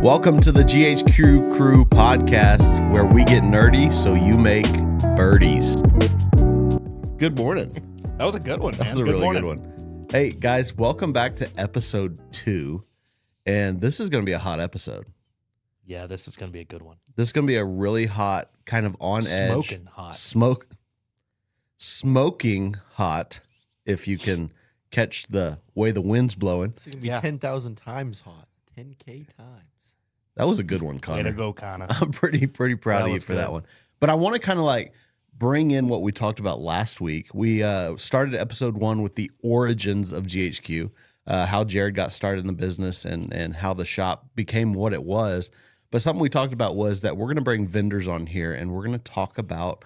Welcome to the GHQ Crew podcast, where we get nerdy so you make birdies. Good morning. That was a good one, man. That was a really good one. Hey, guys, welcome back to episode 2. And this is going to be a hot episode. Yeah, this is going to be a good one. This is going to be a really hot, kind of on edge. Smoking hot. Smoking hot, if you can catch the way the wind's blowing. It's going to be 10,000 times hot. 10K times. That was a good one, Connor. Way to go, Connor. I'm pretty proud of you for that one. But I want to kind of like bring in what we talked about last week. We started episode 1 with the origins of GHQ, how Jared got started in the business and how the shop became what it was. But something we talked about was that we're going to bring vendors on here and we're going to talk about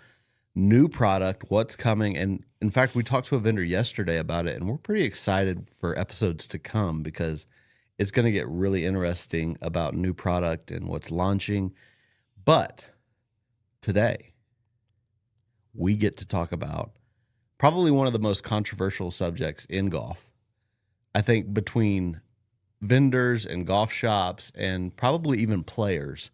new product, what's coming. And in fact, we talked to a vendor yesterday about it, and we're pretty excited for episodes to come because it's going to get really interesting about new product and what's launching. But today, we get to talk about probably one of the most controversial subjects in golf. I think between vendors and golf shops and probably even players.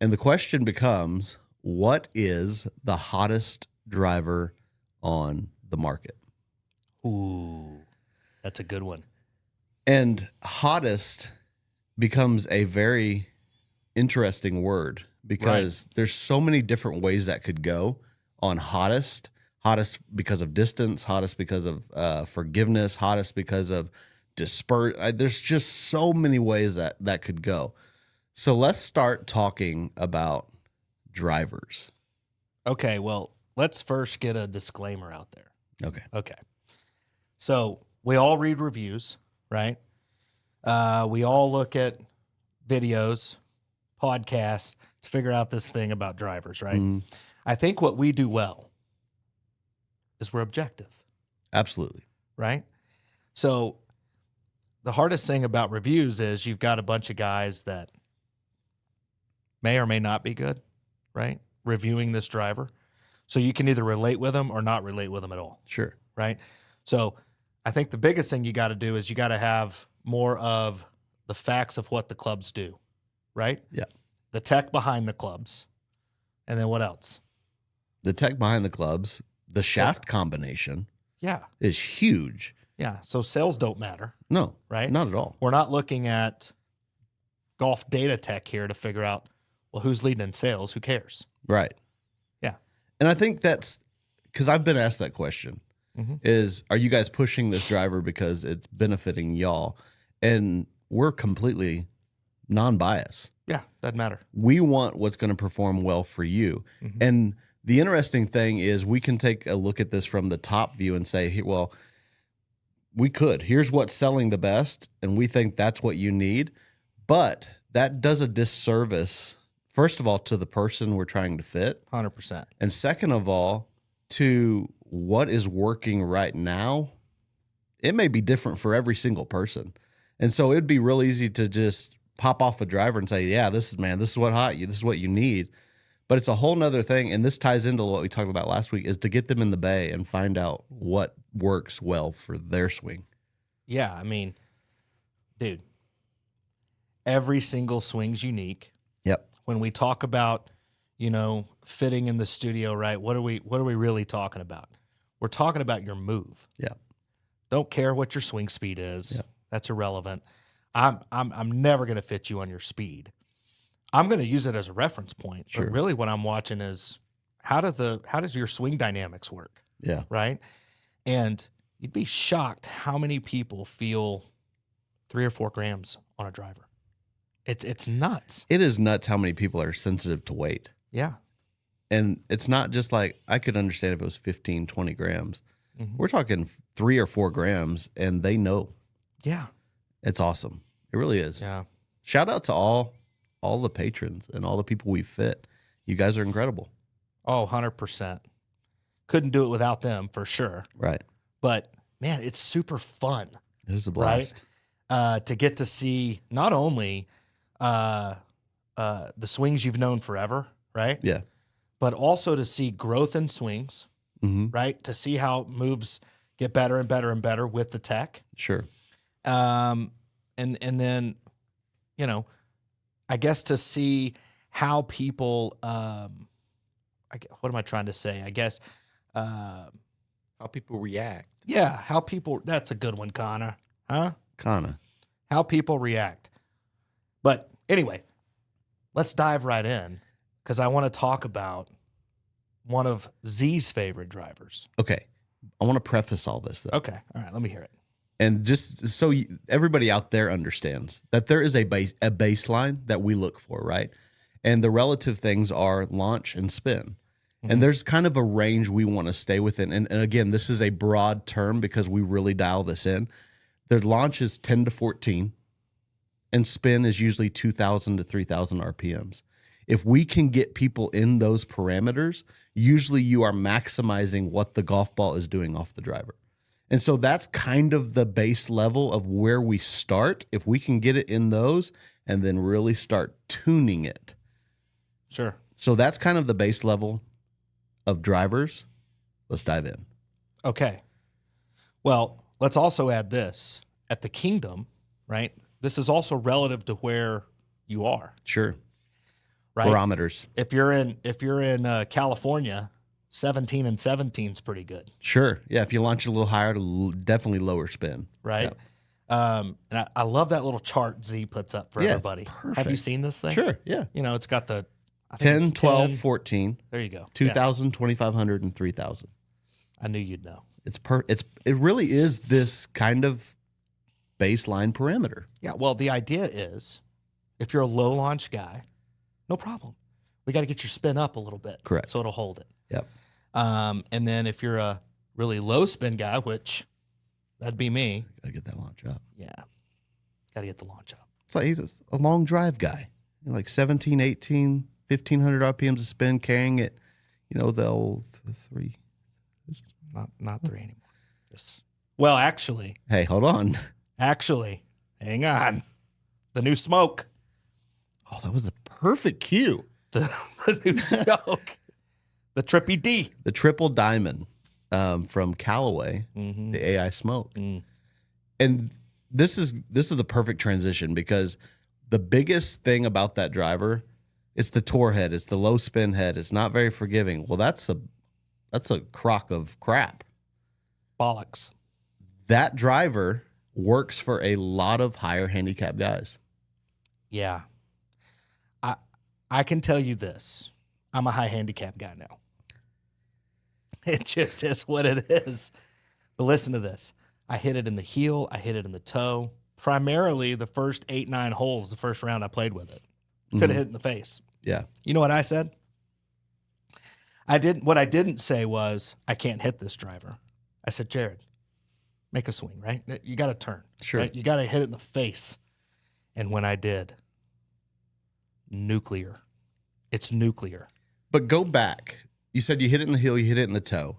And the question becomes, what is the hottest driver on the market? Ooh, that's a good one. And hottest becomes a very interesting word because there's so many different ways that could go on hottest. Hottest because of distance, hottest because of forgiveness, hottest because of there's just so many ways that could go. So let's start talking about drivers. Okay, well, let's first get a disclaimer out there. Okay. So we all read reviews, right? We all look at videos, podcasts to figure out this thing about drivers, right? Mm. I think what we do well is we're objective. Absolutely. Right? So the hardest thing about reviews is you've got a bunch of guys that may or may not be good, right? Reviewing this driver. So you can either relate with them or not relate with them at all. Sure. Right? So I think the biggest thing you got to do is you got to have more of the facts of what the clubs do, right? Yeah. The tech behind the clubs. And then what else? The tech behind the clubs, the shaft combination is huge. Yeah. So sales don't matter. No, right? Not at all. We're not looking at golf data tech here to figure out, well, who's leading in sales? Who cares? Right. Yeah. And I think that's because I've been asked that question is, are you guys pushing this driver because it's benefiting y'all? And we're completely non-biased. Yeah. Doesn't matter. We want what's going to perform well for you. Mm-hmm. And the interesting thing is we can take a look at this from the top view and say, well, here's what's selling the best, and we think that's what you need. But that does a disservice, first of all, to the person we're trying to fit. 100%. And second of all, to what is working right now. It may be different for every single person. And so it'd be real easy to just pop off a driver and say, yeah, this is what you need. But it's a whole nother thing. And this ties into what we talked about last week, is to get them in the bay and find out what works well for their swing. Yeah. I mean, dude, every single swing's unique. Yep. When we talk about, fitting in the studio, right? What are we really talking about? We're talking about your move. Yeah. Don't care what your swing speed is. Yeah. That's irrelevant. I'm never going to fit you on your speed. I'm going to use it as a reference point. Sure. But really what I'm watching is how does your swing dynamics work? Yeah. Right? And you'd be shocked how many people feel 3 or 4 grams on a driver. It's nuts. It is nuts how many people are sensitive to weight. Yeah. And it's not just like, I could understand if it was 15, 20 grams. Mm-hmm. We're talking 3 or 4 grams, and they know. Yeah. It's awesome. It really is. Yeah. Shout out to all the patrons and all the people we fit. You guys are incredible. Oh, 100%. Couldn't do it without them for sure. Right. But man, it's super fun. It is a blast. Right? To get to see not only the swings you've known forever, right? Yeah. But also to see growth in swings, right? To see how moves get better and better and better with the tech. Sure. And then, I guess to see how people, what am I trying to say? I guess, How people react. yeah, how people, that's a good one, Connor. Huh? Kinda. How people react. But anyway, let's dive right in because I want to talk about one of Z's favorite drivers. Okay. I want to preface all this, though. Okay. All right. Let me hear it. And just so everybody out there understands that there is a baseline that we look for, right? And the relative things are launch and spin. And there's kind of a range we want to stay within. And again, this is a broad term because we really dial this in. Their launch is 10 to 14, and spin is usually 2,000 to 3,000 RPMs. If we can get people in those parameters, usually you are maximizing what the golf ball is doing off the driver. And so that's kind of the base level of where we start. If we can get it in those and then really start tuning it. Sure. So that's kind of the base level of drivers. Let's dive in. Okay. Well, let's also add this at the Kingdom, right? This is also relative to where you are. Sure. Right. Barometers. If you're in California, 17 and 17 is pretty good. Sure. Yeah. If you launch it a little higher, definitely lower spin. Right. Yeah. And I love that little chart Z puts up for everybody. Have you seen this thing? Sure. Yeah. You know, it's got the 10, 12, 14. There you go. 2,000, 2,500, and 3,000. I knew you'd know. It really is this kind of baseline parameter. Yeah. Well, the idea is if you're a low launch guy, no problem. We got to get your spin up a little bit. Correct. So it'll hold it. Yep. And then if you're a really low spin guy, which that'd be me. Gotta get that launch up. Yeah. Got to get the launch up. It's like he's a long drive guy. Like 17, 18, 1,500 RPMs of spin, carrying it, the old 3. Not 3 anymore. Well, actually. Hey, hold on. Actually, hang on. The new smoke. Oh, that was a perfect cue. The new smoke. The Trippy D. The Triple Diamond from Callaway, the AI Smoke. And this is the perfect transition because the biggest thing about that driver is the tour head. It's the low spin head. It's not very forgiving. Well, that's a crock of crap. Bollocks. That driver works for a lot of higher handicap guys. Yeah. I can tell you this. I'm a high handicap guy now. It just is what it is. But listen to this. I hit it in the heel. I hit it in the toe. Primarily the first 8, 9 holes, the first round I played with it. Could have hit it in the face. Yeah. You know what I said? What I didn't say was, I can't hit this driver. I said, Jared, make a swing, right? You got to turn. Sure. Right? You got to hit it in the face. And when I did, nuclear. It's nuclear. But go back. You said you hit it in the heel, you hit it in the toe.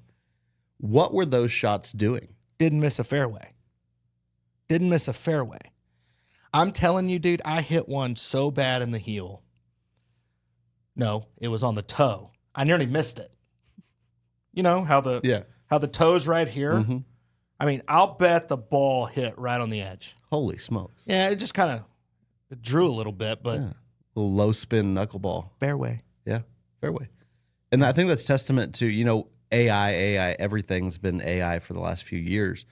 What were those shots doing? Didn't miss a fairway. Didn't miss a fairway. I'm telling you, dude, I hit one so bad in the heel. No, it was on the toe. I nearly missed it. You know how the toe's right here? Mm-hmm. I mean, I'll bet the ball hit right on the edge. Holy smokes. Yeah, it just kind of drew a little bit, but A little low spin knuckleball. fairway. Yeah, fairway. And I think that's testament to, AI, everything's been AI for the last few years.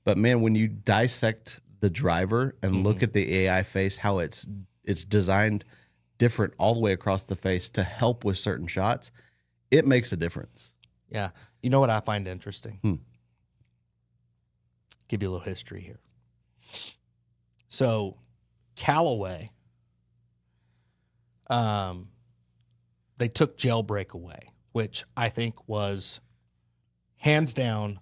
But man, when you dissect the driver and look at the AI face, how it's designed different all the way across the face to help with certain shots, it makes a difference. Yeah. You know what I find interesting? Give you a little history here. So Callaway, they took Jailbreak away, which I think was hands down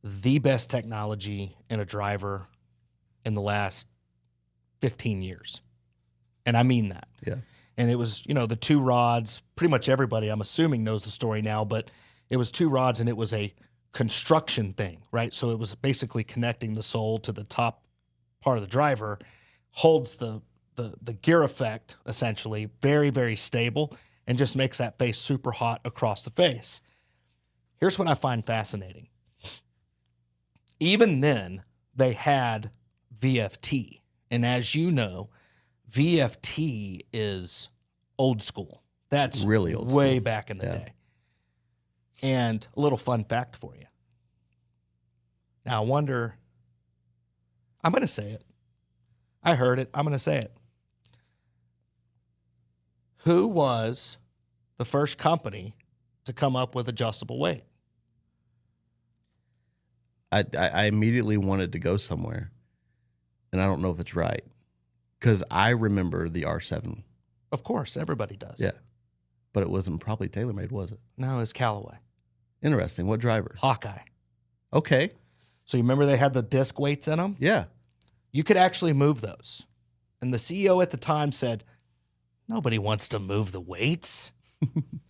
the best technology in a driver in the last 15 years. And I mean that. Yeah. And it was, the 2 rods. Pretty much everybody, I'm assuming, knows the story now, but it was 2 rods and it was a construction thing, right? So it was basically connecting the sole to the top part of the driver, holds the gear effect, essentially, very, very stable, and just makes that face super hot across the face. Here's what I find fascinating. Even then, they had VFT. And as you know, VFT is old school. That's really old way school. back in the day. And a little fun fact for you. Now, I wonder, I'm going to say it. I heard it. I'm going to say it. Who was the first company to come up with adjustable weight? I immediately wanted to go somewhere, and I don't know if it's right, because I remember the R7. Of course, everybody does. Yeah, but it wasn't probably TaylorMade, was it? No, it's Callaway. Interesting. What drivers? Hawkeye. Okay. So you remember they had the disc weights in them? Yeah. You could actually move those. And the CEO at the time said, nobody wants to move the weights.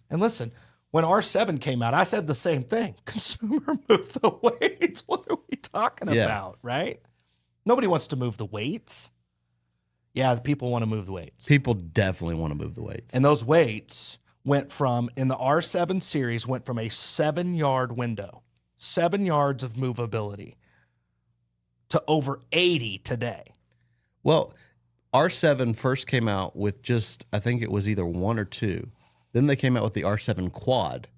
And listen, when R7 came out, I said the same thing. Consumer move the weights. What are we talking about, right? Nobody wants to move the weights. Yeah, the people want to move the weights. People definitely want to move the weights. And those weights went from, in the R7 series, went from a 7-yard window, 7 yards of movability, to over 80 today. Well, R7 first came out with just, I think it was either 1 or 2. Then they came out with the R7 Quad,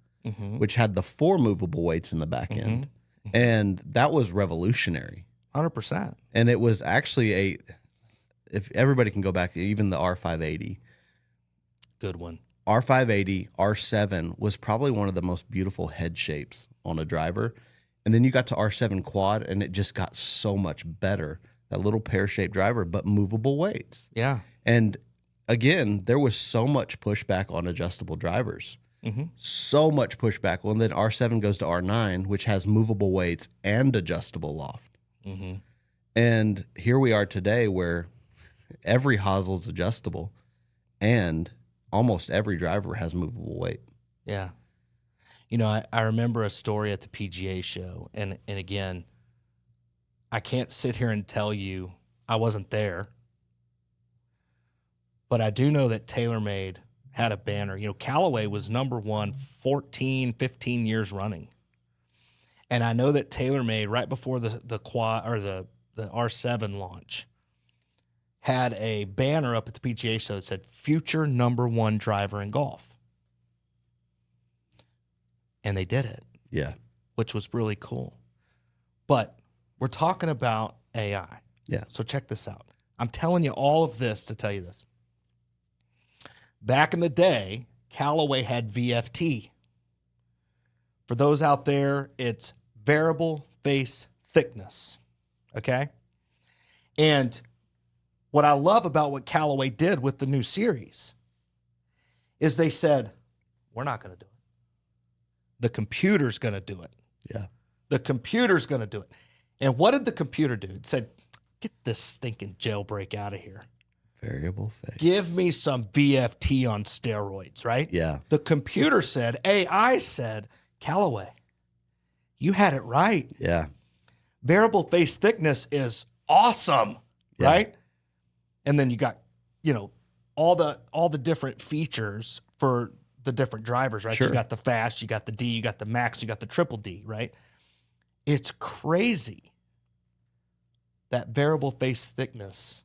which had the 4 movable weights in the back end. And that was revolutionary. 100%. And it was actually if everybody can go back, even the R580. Good one. R580, R7 was probably one of the most beautiful head shapes on a driver. And then you got to R7 Quad, and it just got so much better. That little pear-shaped driver, but movable weights. Yeah. And again, there was so much pushback on adjustable drivers. So much pushback. Well, then R7 goes to R9, which has movable weights and adjustable loft. And here we are today where every hosel is adjustable and almost every driver has movable weight. Yeah. You know, I remember a story at the PGA show, and again, I can't sit here and tell you I wasn't there, but I do know that TaylorMade had a banner. You know, Callaway was number 1 14, 15 years running. And I know that TaylorMade, right before the Quad or the R7 launch, had a banner up at the PGA show that said future number 1 driver in golf. And they did it. Yeah. Which was really cool. But we're talking about AI. Yeah. So check this out. I'm telling you all of this to tell you this. Back in the day, Callaway had VFT. For those out there, it's variable face thickness. Okay? And what I love about what Callaway did with the new series is they said, we're not going to do it. The computer's going to do it. Yeah. The computer's going to do it. And what did the computer do? It said, get this stinking jailbreak out of here. Variable face. Give me some VFT on steroids, right? Yeah. The computer said, AI said, Callaway, you had it right. Yeah. Variable face thickness is awesome, right? And then you got, you know, all the different features for the different drivers, right? Sure. You got the fast, you got the D, you got the max, you got the triple D, right? It's crazy that variable face thickness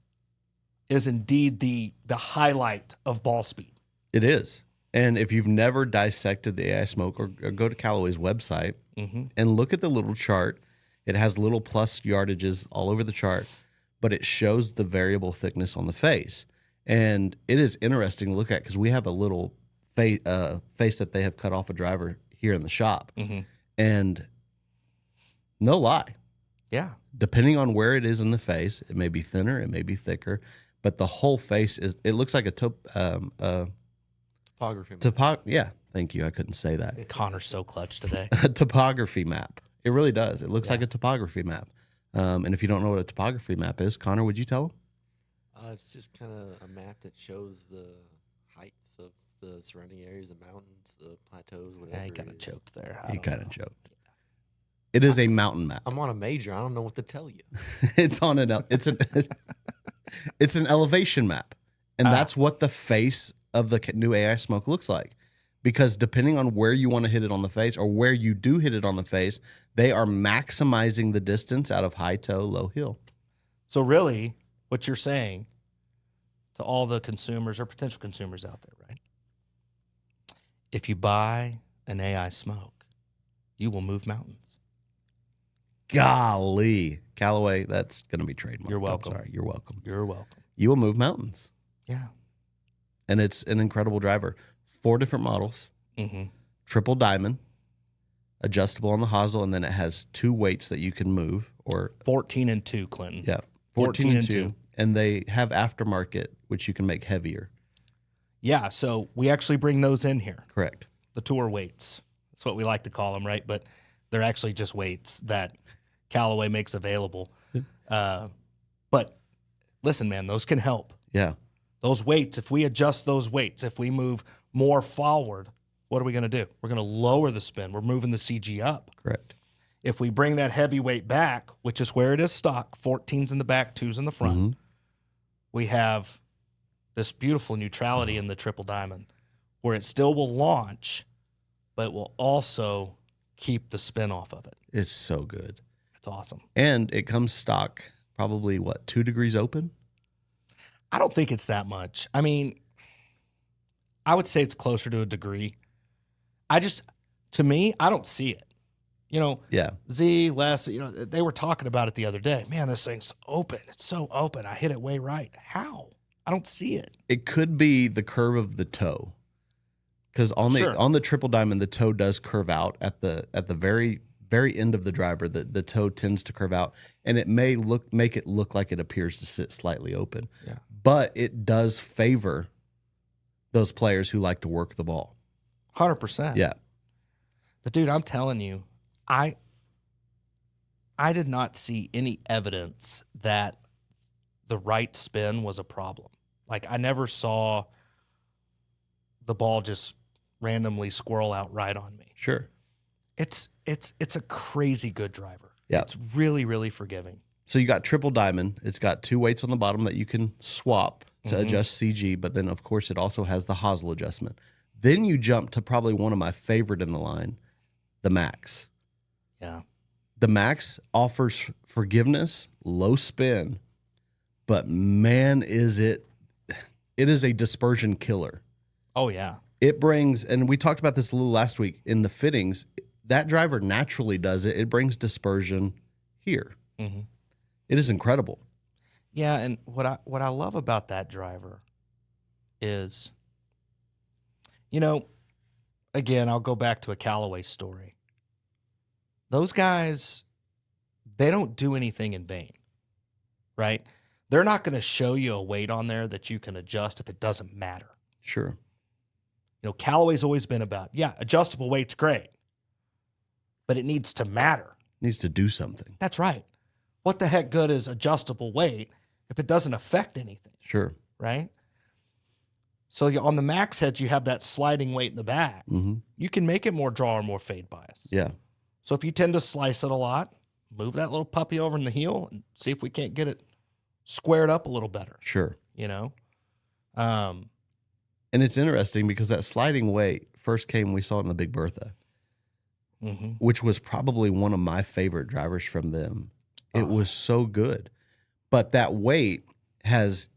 is indeed the highlight of ball speed. It is. And if you've never dissected the AI smoke, or go to Callaway's website and look at the little chart, it has little plus yardages all over the chart, but it shows the variable thickness on the face. And it is interesting to look at because we have a little face that they have cut off a driver here in the shop. And no lie. Yeah. Depending on where it is in the face, it may be thinner, it may be thicker, but the whole face it looks like a Topography map. Yeah, thank you. I couldn't say that. Connor's so clutch today. A topography map. It really does. It looks like a topography map. And if you don't know what a topography map is, Connor, would you tell them? It's just kind of a map that shows the height of the surrounding areas, the mountains, the plateaus, whatever. Yeah, he kind of choked there. He kind of choked. It is a mountain map. I'm on a major. I don't know what to tell you. It's an elevation map, and that's what the face of the new AI smoke looks like. Because depending on where you want to hit it on the face, or where you do hit it on the face, they are maximizing the distance out of high toe, low heel. So really, what you're saying, to all the consumers or potential consumers out there, right? If you buy an AI smoke, you will move mountains. Golly. Callaway, that's going to be trademarked. You're welcome. I'm sorry. You're welcome. You're welcome. You will move mountains. Yeah. And it's an incredible driver. 4 different models. Mm-hmm. Triple diamond. Adjustable on the hosel, and then it has 2 weights that you can move. Or 14 and 2, Clinton. Yeah. 14 and 2. And they have aftermarket, which you can make heavier. Yeah, so we actually bring those in here. Correct. The tour weights. That's what we like to call them, right? But they're actually just weights that Callaway makes available. But listen, man, those can help. Yeah. Those weights, if we adjust those weights, if we move more forward, what are we going to do? We're going to lower the spin. We're moving the CG up. Correct. If we bring that heavy weight back, which is where it is stock, 14's in the back, 2's in the front, we have this beautiful neutrality in the triple diamond where it still will launch, but it will also keep the spin off of it. It's so good. It's awesome. And it comes stock probably, 2 degrees open? I don't think it's that much. I mean, I would say it's closer to a degree. To me, I don't see it. Yeah. Les, they were talking about it the other day. Man, this thing's open. It's so open. I hit it way right. How? I don't see it. It could be the curve of the toe. Because on the triple diamond, the toe does curve out at the very, very end of the driver. The toe tends to curve out, and it may make it look like it appears to sit slightly open. Yeah. But it does favor those players who like to work the ball. 100%. Yeah. But dude, I'm telling you, I did not see any evidence that the right spin was a problem. Like, I never saw the ball just randomly squirrel out right on me. Sure. It's a crazy good driver. Yeah. It's really, really forgiving. So you got triple diamond. It's got 2 weights on the bottom that you can swap to adjust CG, but then of course it also has the hosel adjustment. Then you jump to probably one of my favorite in the line, the Max. Yeah. The Max offers forgiveness, low spin, but man, it is a dispersion killer. Oh, yeah. It brings, and we talked about this a little last week, in the fittings, that driver naturally does it. It brings dispersion here. Mm-hmm. It is incredible. Yeah, and what I love about that driver is, again, I'll go back to a Callaway story. Those guys, they don't do anything in vain, right? They're not going to show you a weight on there that you can adjust if it doesn't matter. Sure. Callaway's always been about, adjustable weight's great, but it needs to matter. It needs to do something. That's right. What the heck good is adjustable weight if it doesn't affect anything? Sure. Right? So on the Max heads, you have that sliding weight in the back. Mm-hmm. You can make it more draw or more fade bias. Yeah. So if you tend to slice it a lot, move that little puppy over in the heel and see if we can't get it squared up a little better. Sure. And it's interesting because that sliding weight first came, we saw it in the Big Bertha, which was probably one of my favorite drivers from them. It was so good. But that weight has,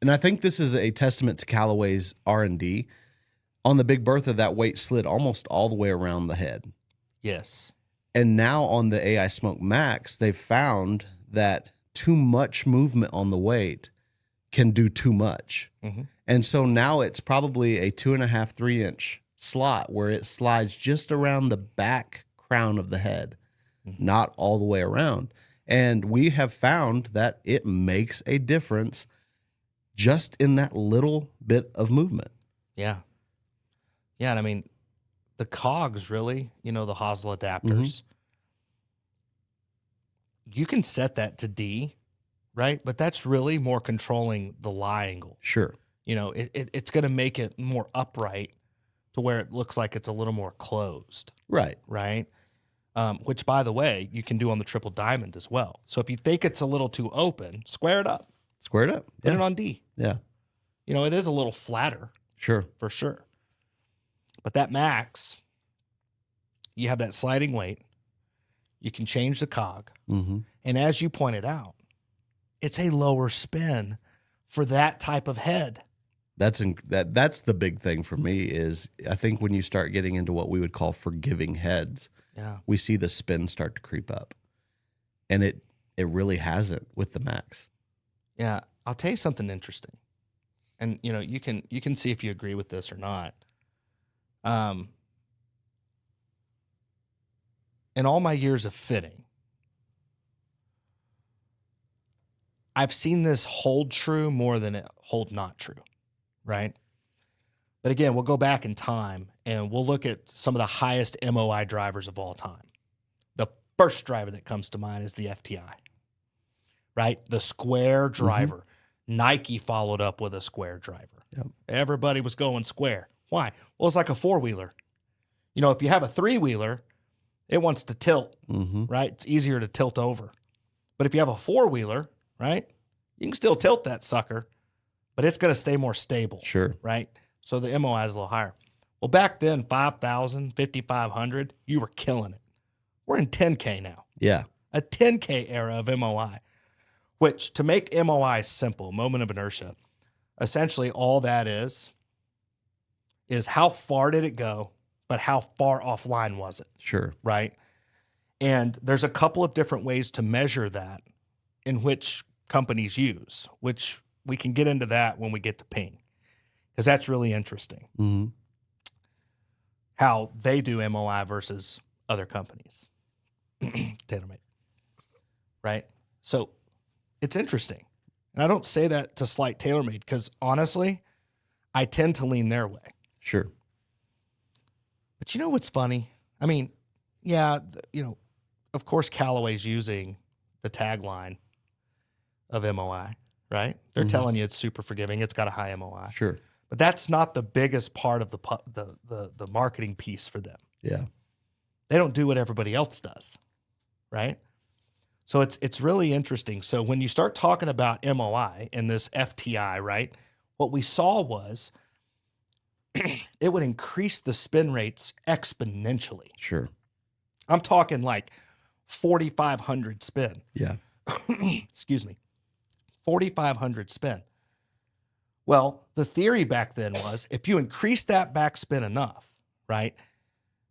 and I think this is a testament to Callaway's R&D. On the Big Bertha, that weight slid almost all the way around the head. Yes. And now on the AI Smoke Max, they've found that too much movement on the weight can do too much. Mm-hmm. And so now it's probably a 2.5, 3 inch slot where it slides just around the back crown of the head, not all the way around. And we have found that it makes a difference just in that little bit of movement. Yeah. Yeah. And I mean, the cogs really, the hosel adapters, you can set that to D, right? But that's really more controlling the lie angle. Sure. It's going to make it more upright to where it looks like it's a little more closed. Right. Right. Which, by the way, you can do on the triple diamond as well. So if you think it's a little too open, square it up. Square it up. Put it on D. Yeah. It is a little flatter. Sure. For sure. But that Max, you have that sliding weight. You can change the cog. Mm-hmm. And as you pointed out, it's a lower spin for that type of head. That's the big thing for me is I think when you start getting into what we would call forgiving heads, we see the spin start to creep up, and it really hasn't with the Max. Yeah, I'll tell you something interesting, and you can see if you agree with this or not. In all my years of fitting, I've seen this hold true more than it hold not true, right? But again, we'll go back in time and we'll look at some of the highest MOI drivers of all time. The first driver that comes to mind is the FTI, right? The square driver. Nike followed up with a square driver. Yep. Everybody was going square. Why? Well, it's like a four-wheeler. If you have a three-wheeler, it wants to tilt, right? It's easier to tilt over. But if you have a four-wheeler, right, you can still tilt that sucker, but it's going to stay more stable. Sure. Right? So the MOI is a little higher. Well, back then, 5,000, 5,500, you were killing it. We're in 10K now. Yeah. A 10K era of MOI, which to make MOI simple, moment of inertia, essentially all that is how far did it go, but how far offline was it? Sure. Right? And there's a couple of different ways to measure that in which companies use, which we can get into that when we get to ping, because that's really interesting. Mm-hmm. How they do MOI versus other companies. TaylorMade. Right? So it's interesting. And I don't say that to slight TaylorMade because honestly, I tend to lean their way. Sure. But you know what's funny? I mean, yeah, of course Callaway's using the tagline of MOI, right? They're telling you it's super forgiving. It's got a high MOI. Sure. But that's not the biggest part of the marketing piece for them. Yeah. They don't do what everybody else does, right? So it's really interesting. So when you start talking about MOI and this FTI, right, what we saw was it would increase the spin rates exponentially. Sure. I'm talking like 4,500 spin. Yeah. Excuse me. 4,500 spin. Well, the theory back then was if you increase that backspin enough, right,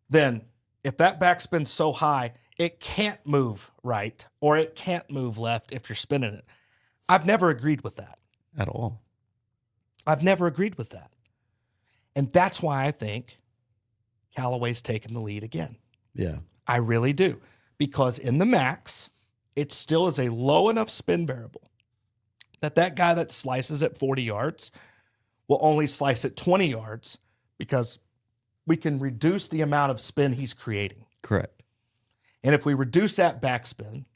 then if that backspin's so high, it can't move right or it can't move left if you're spinning it. I've never agreed with that. At all. I've never agreed with that. And that's why I think Callaway's taken the lead again. Yeah. I really do. Because in the Max, it still is a low enough spin variable that guy that slices at 40 yards will only slice at 20 yards because we can reduce the amount of spin he's creating. Correct. And if we reduce that backspin,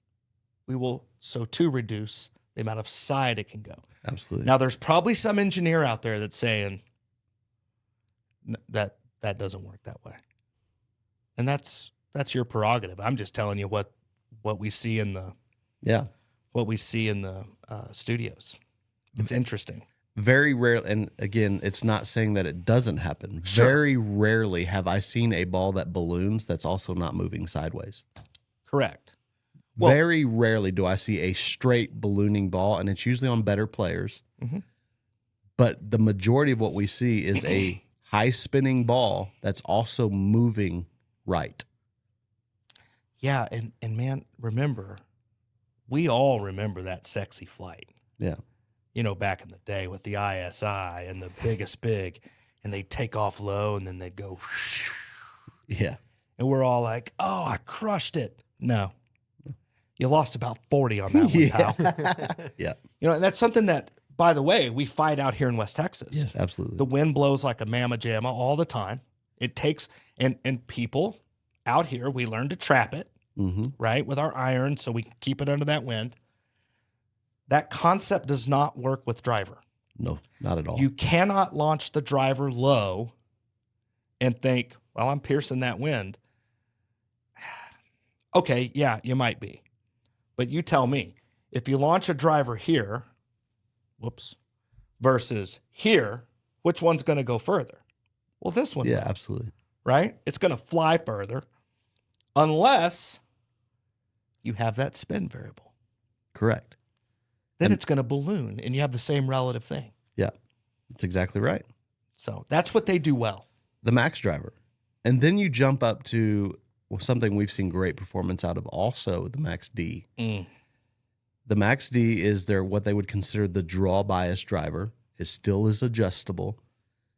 we will so too reduce the amount of side it can go. Absolutely. Now, there's probably some engineer out there that's saying that doesn't work that way. And that's your prerogative. I'm just telling you what we see in the studios. It's interesting. Very rare, and again, it's not saying that it doesn't happen. Sure. Very rarely have I seen a ball that balloons that's also not moving sideways. Correct. Well, very rarely do I see a straight ballooning ball, and it's usually on better players. Mm-hmm. But the majority of what we see is a high spinning ball that's also moving right. Yeah, and man, remember, we all remember that sexy flight. Yeah. Back in the day with the ISI and the biggest big, and they'd take off low and then they'd go. Yeah. And we're all like, oh, I crushed it. No. You lost about 40 on that one, pal. Yeah. And that's something that, by the way, we fight out here in West Texas. Yes, absolutely. The wind blows like a mamma jamma all the time. It takes, and people out here, we learn to trap it, right, with our iron so we can keep it under that wind. That concept does not work with driver. No, not at all. You cannot launch the driver low and think, well, I'm piercing that wind. Okay, yeah, you might be. But you tell me, if you launch a driver here, versus here, which one's going to go further? Well, this one. Yeah, absolutely. Right? It's going to fly further unless you have that spin variable. Correct. then it's going to balloon, and you have the same relative thing. Yeah, that's exactly right. So that's what they do well. The Max driver. And then you jump up to something we've seen great performance out of also, the Max D. The Max D is what they would consider the draw bias driver. It still is adjustable,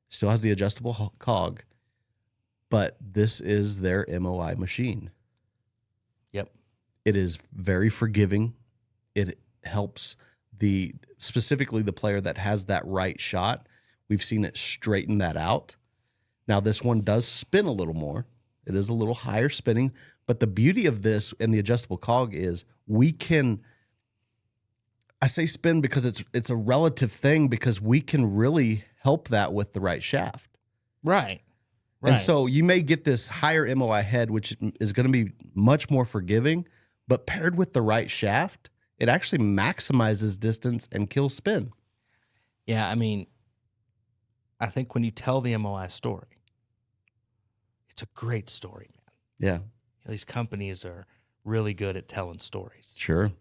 still has the adjustable cog, but this is their MOI machine. Yep. It is very forgiving. It helps specifically the player that has that right shot. We've seen it straighten that out. Now, this one does spin a little more. It is a little higher spinning, but the beauty of this and the adjustable cog is we can, I say spin because it's a relative thing, because we can really help that with the right shaft. Right. And so you may get this higher MOI head, which is going to be much more forgiving, but paired with the right shaft, it actually maximizes distance and kills spin. Yeah, I mean, I think when you tell the MOI story, it's a great story, man. Yeah. These companies are really good at telling stories. Sure.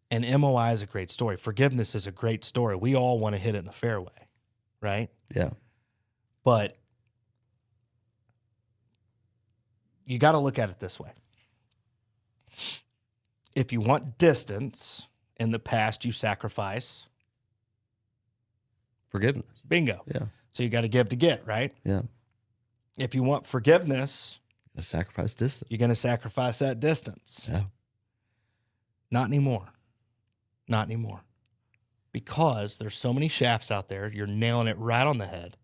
And MOI is a great story. Forgiveness is a great story. We all want to hit it in the fairway, right? Yeah. But you got to look at it this way. If you want distance, in the past, you sacrifice Forgiveness. Bingo. Yeah. So you got to give to get, right? Yeah. If you want forgiveness, A sacrifice distance. you're going to sacrifice that distance. Yeah. Not anymore. Not anymore. Because there's so many shafts out there, you're nailing it right on the head,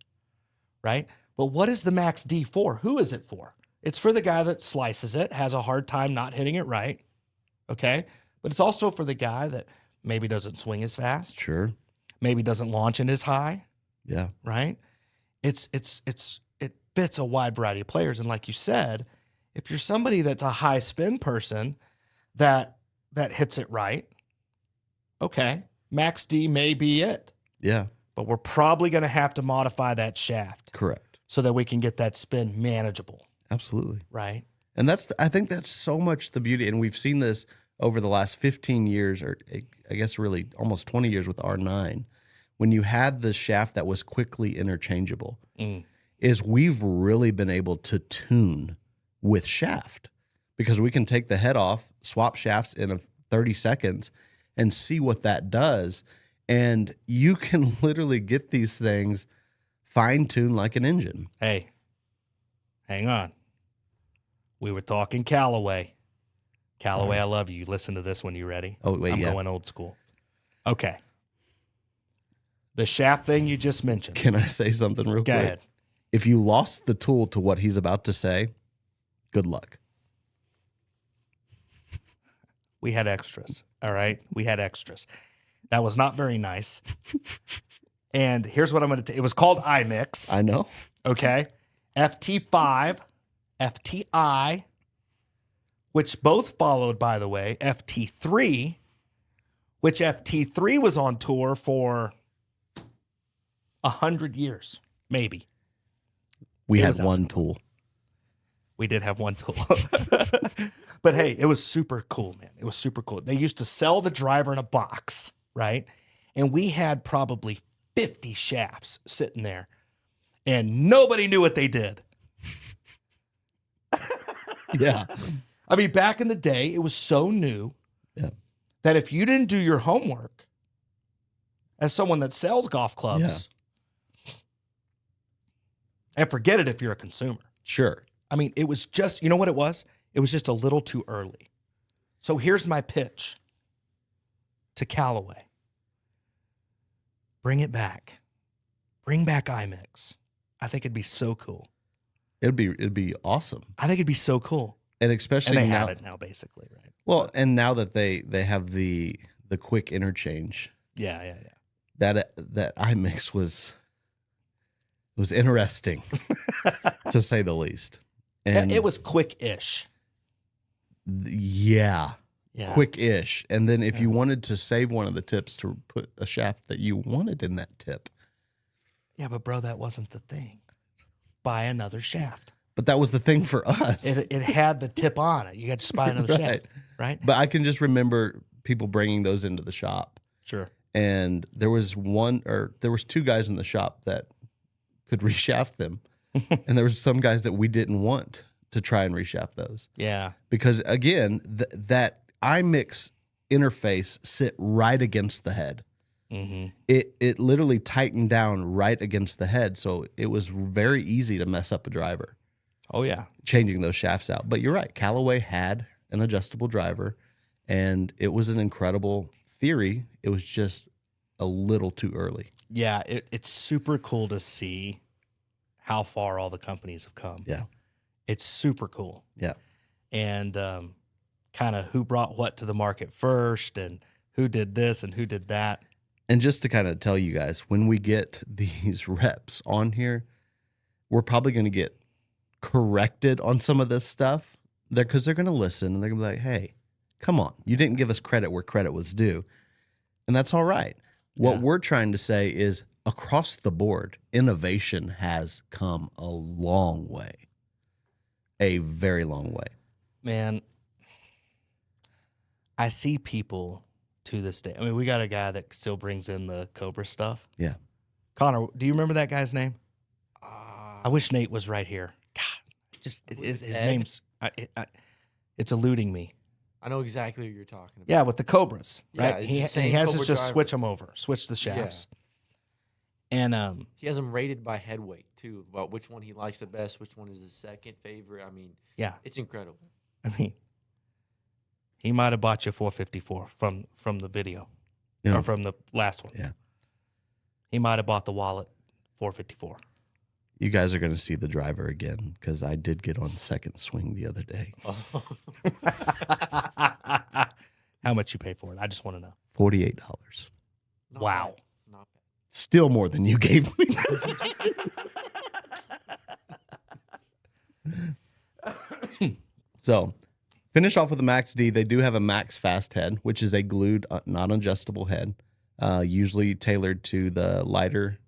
right? But what is the Max D for? Who is it for? It's for the guy that slices it, has a hard time not hitting it right, okay? But it's also for the guy that maybe doesn't swing as fast, Sure. maybe doesn't launch in as high, Yeah. right? It fits a wide variety of players. And like you said, if you're somebody that's a high spin person that hits it right, okay, Max D may be it. Yeah. But we're probably going to have to modify that shaft Correct. so that we can get that spin manageable, Absolutely. right? And I think that's so much the beauty. And we've seen this over the last 15 years, or I guess really almost 20 years with R9, when you had the shaft that was quickly interchangeable, is we've really been able to tune with shaft, because we can take the head off, swap shafts in 30 seconds and see what that does. And you can literally get these things fine-tuned like an engine. Hey, hang on. We were talking Callaway. Callaway, I love you. Listen to this when you're ready. Oh, wait, I'm yeah. going old school. Okay. The shaft thing you just mentioned. Can I say something real quick? Go ahead. If you lost the tool to what he's about to say, good luck. We had extras, all right? We had extras. That was not very nice. And here's what I'm going to it was called iMix, I know. okay? FT5, FTI, which both followed, by the way, FT3, which FT3 was on tour for 100 years, maybe. We It had was out one there. tool. We did have one tool. But hey, it was super cool, man. It was super cool. They used to sell the driver in a box, right? And we had probably 50 shafts sitting there, and nobody knew what they did. Yeah. I mean, back in the day, it was so new that if you didn't do your homework as someone that sells golf clubs, and forget it if you're a consumer. Sure. I mean, it was just, you know what it was? It was just a little too early. So here's my pitch to Callaway. Bring it back. Bring back iMix. I think it'd be so cool. It'd be awesome. I think it'd be so cool. And especially And they now, have it now, basically, right? well, and now that they have the quick interchange, Yeah. that iMix was interesting to say the least. And It was quick-ish. Yeah. Quick-ish. And then if you wanted to save one of the tips to put a shaft that you wanted in that tip. Yeah, but bro, that wasn't the thing. Buy another shaft. But that was the thing for us. It had the tip on it. You got to buy another shaft, right? But I can just remember people bringing those into the shop. Sure. And there was two guys in the shop that could reshaft them. And there was some guys that we didn't want to try and reshaft those. Yeah. Because again, that iMix interface sit right against the head. Mm-hmm. It literally tightened down right against the head. So it was very easy to mess up a driver. Oh, yeah. Changing those shafts out. But you're right. Callaway had an adjustable driver, and it was an incredible theory. It was just a little too early. Yeah, it's super cool to see how far all the companies have come. Yeah. It's super cool. Yeah. And kind of who brought what to the market first and who did this and who did that. And just to kind of tell you guys, when we get these reps on here, we're probably going to get corrected on some of this stuff because they're going to listen and they're going to be like, hey, come on, you didn't give us credit where credit was due. And that's all right. What we're trying to say is across the board, innovation has come a long way, a very long way. Man, I see people to this day. I mean, we got a guy that still brings in the Cobra stuff. Yeah. Connor, do you remember that guy's name? I wish Nate was right here. God, just his name's it's eluding me. I know exactly what you're talking about. Yeah, with the Cobras, right? Yeah, he has to just switch them over, switch the shafts. Yeah. And he has them rated by head weight too, about which one he likes the best, which one is his second favorite. I mean, yeah, it's incredible. I mean, he might have bought you 454 from the video or from the last one. Yeah, he might have bought the wallet 454. You guys are going to see the driver again because I did get on second swing the other day. Oh. How much you pay for it? I just want to know. $48. Wow. Not bad. Still more than you gave me. So, finish off with the Max D. They do have a Max Fast head, which is a glued, not adjustable head, usually tailored to the lighter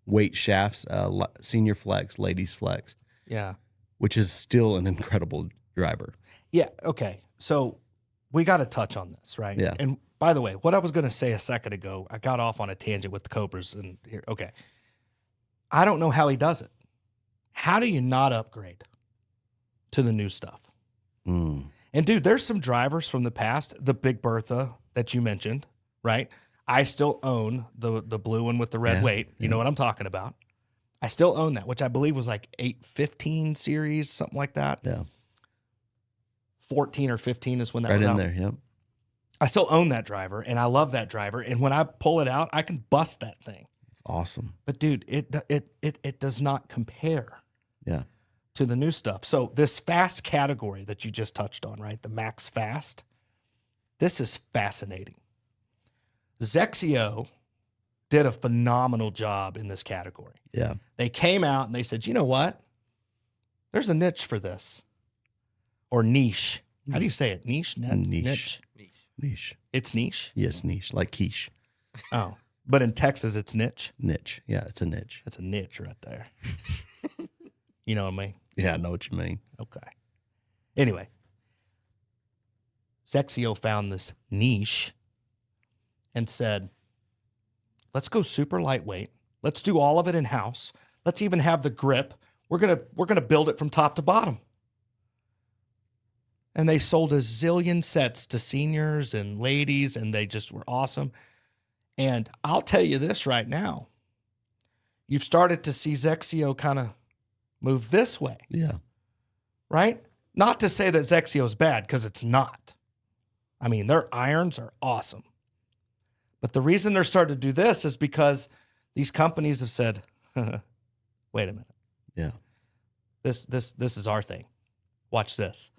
weight shafts, senior flex, ladies flex. Yeah. Which is still an incredible driver. Yeah. Okay. So we got to touch on this, right? Yeah. And by the way, what I was going to say a second ago, I got off on a tangent with the Cobras and here. Okay. I don't know how he does it. How do you not upgrade to the new stuff? Mm. And dude, there's some drivers from the past, the Big Bertha that you mentioned, right? I still own the blue one with the red weight. You know what I'm talking about. I still own that, which I believe was like 815 series, something like that. Yeah. 14 or 15 is when that right was in out. there, yep. I still own that driver, and I love that driver. And when I pull it out, I can bust that thing. It's awesome. But dude, it does not compare. Yeah. To the new stuff. So this fast category that you just touched on, right? The Max Fast. This is fascinating. XXIO did a phenomenal job in this category. Yeah. They came out and they said, you know what? There's a niche for this. Or niche. How do you say it? Niche? Niche. Niche. It's niche? Yes, niche. Like quiche. Oh. But in Texas, it's niche? Niche. Yeah, it's a niche. That's a niche right there. You know what I mean? Yeah, I know what you mean. Okay. Anyway. XXIO found this niche and said, let's go super lightweight. Let's do all of it in-house. Let's even have the grip. We're gonna build it from top to bottom. And they sold a zillion sets to seniors and ladies, and they just were awesome. And I'll tell you this right now. You've started to see XXIO kind of move this way. Yeah. Right? Not to say that XXIO is bad, because it's not. I mean, their irons are awesome. But the reason they're starting to do this is because these companies have said, wait a minute. Yeah. This is our thing. Watch this.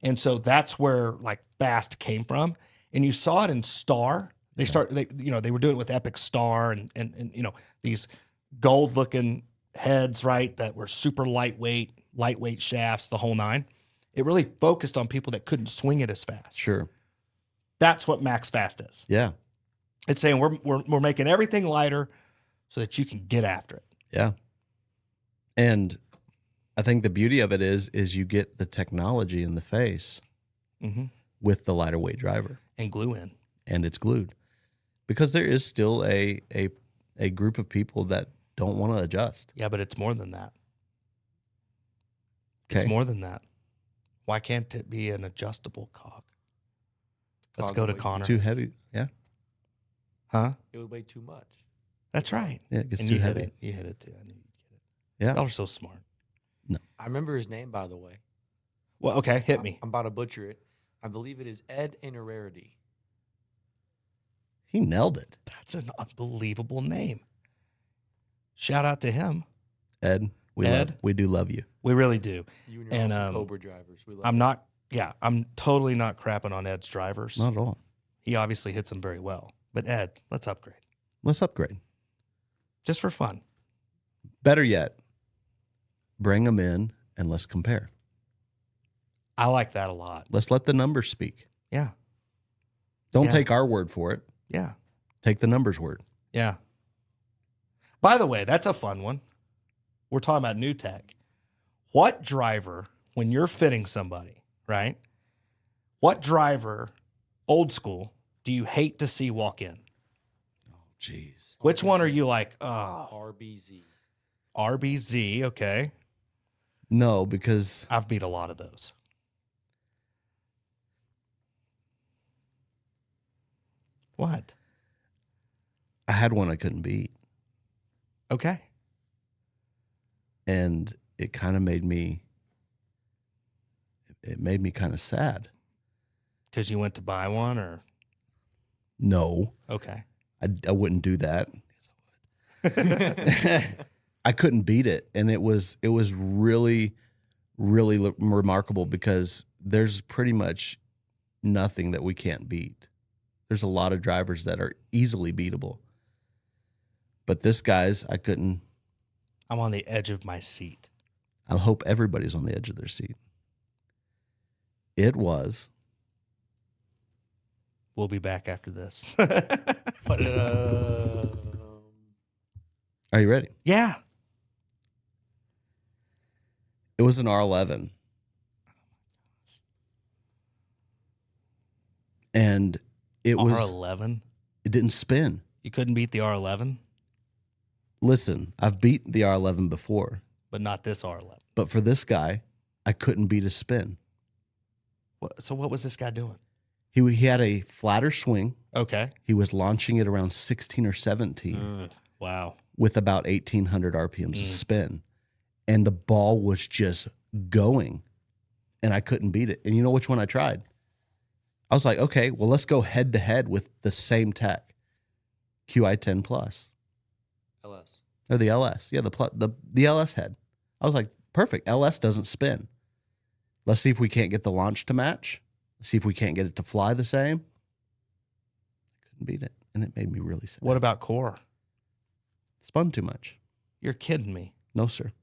And so that's where like Fast came from. And you saw it in Star. They were doing it with Epic Star and these gold looking heads, right? That were super lightweight shafts, the whole nine. It really focused on people that couldn't swing it as fast. Sure. That's what Max Fast is. Yeah. It's saying we're making everything lighter so that you can get after it. Yeah. And I think the beauty of it is you get the technology in the face with the lighter weight driver. And glue in. And it's glued. Because there is still a group of people that don't want to adjust. Yeah, but it's more than that. Okay. It's more than that. Why can't it be an adjustable cog? Let's go to Connor. Too heavy. Yeah. Huh? It would weigh too much. That's right. Yeah, it gets And too you heavy. hit it. You hit it too. I knew you'd get it. Yeah. Y'all are so smart. No. I remember his name, by the way. Well, okay, hit me. I'm about to butcher it. I believe it is Ed Inerarity. He nailed it. That's an unbelievable name. Shout out to him. Ed, we do love you. We really do. You and your awesome Cobra drivers. We love I'm totally not crapping on Ed's drivers. Not at all. He obviously hits them very well. But Ed, let's upgrade. Let's upgrade. Just for fun. Better yet, bring them in and let's compare. I like that a lot. Let's let the numbers speak. Yeah. Don't Yeah. take our word for it. Yeah. Take the numbers' word. Yeah. By the way, that's a fun one. We're talking about new tech. What driver, when you're fitting somebody, right? What driver, old school, do you hate to see walk in? Oh, jeez. Which one are you like, oh, RBZ. RBZ, okay. No, because I've beat a lot of those. What? I had one I couldn't beat. Okay. And it kind of made me kind of sad. Because you went to buy one or? No, Okay. I wouldn't do that. I couldn't beat it. And it was really, really remarkable because there's pretty much nothing that we can't beat. There's a lot of drivers that are easily beatable. But this guy's, I couldn't. I'm on the edge of my seat. I hope everybody's on the edge of their seat. It was. We'll be back after this. But Are you ready? Yeah. It was an R11. And it was R11? It didn't spin. You couldn't beat the R11, Listen, I've beat the R11 before, but not this R11. but for this guy, I couldn't beat his spin. So what was this guy doing? He had a flatter swing. Okay. He was launching it around 16 or 17 Wow. with about 1,800 RPMs of spin. And the ball was just going, and I couldn't beat it. And you know which one I tried? I was like, okay, well, let's go head-to-head with the same tech, QI10 Plus. LS. Or the LS. Yeah, the LS head. I was like, perfect. LS doesn't spin. Let's see if we can't get the launch to match. Let's see if we can't get it to fly the same. I couldn't beat it, and it made me really sad. What about core? Spun too much. You're kidding me. No, sir.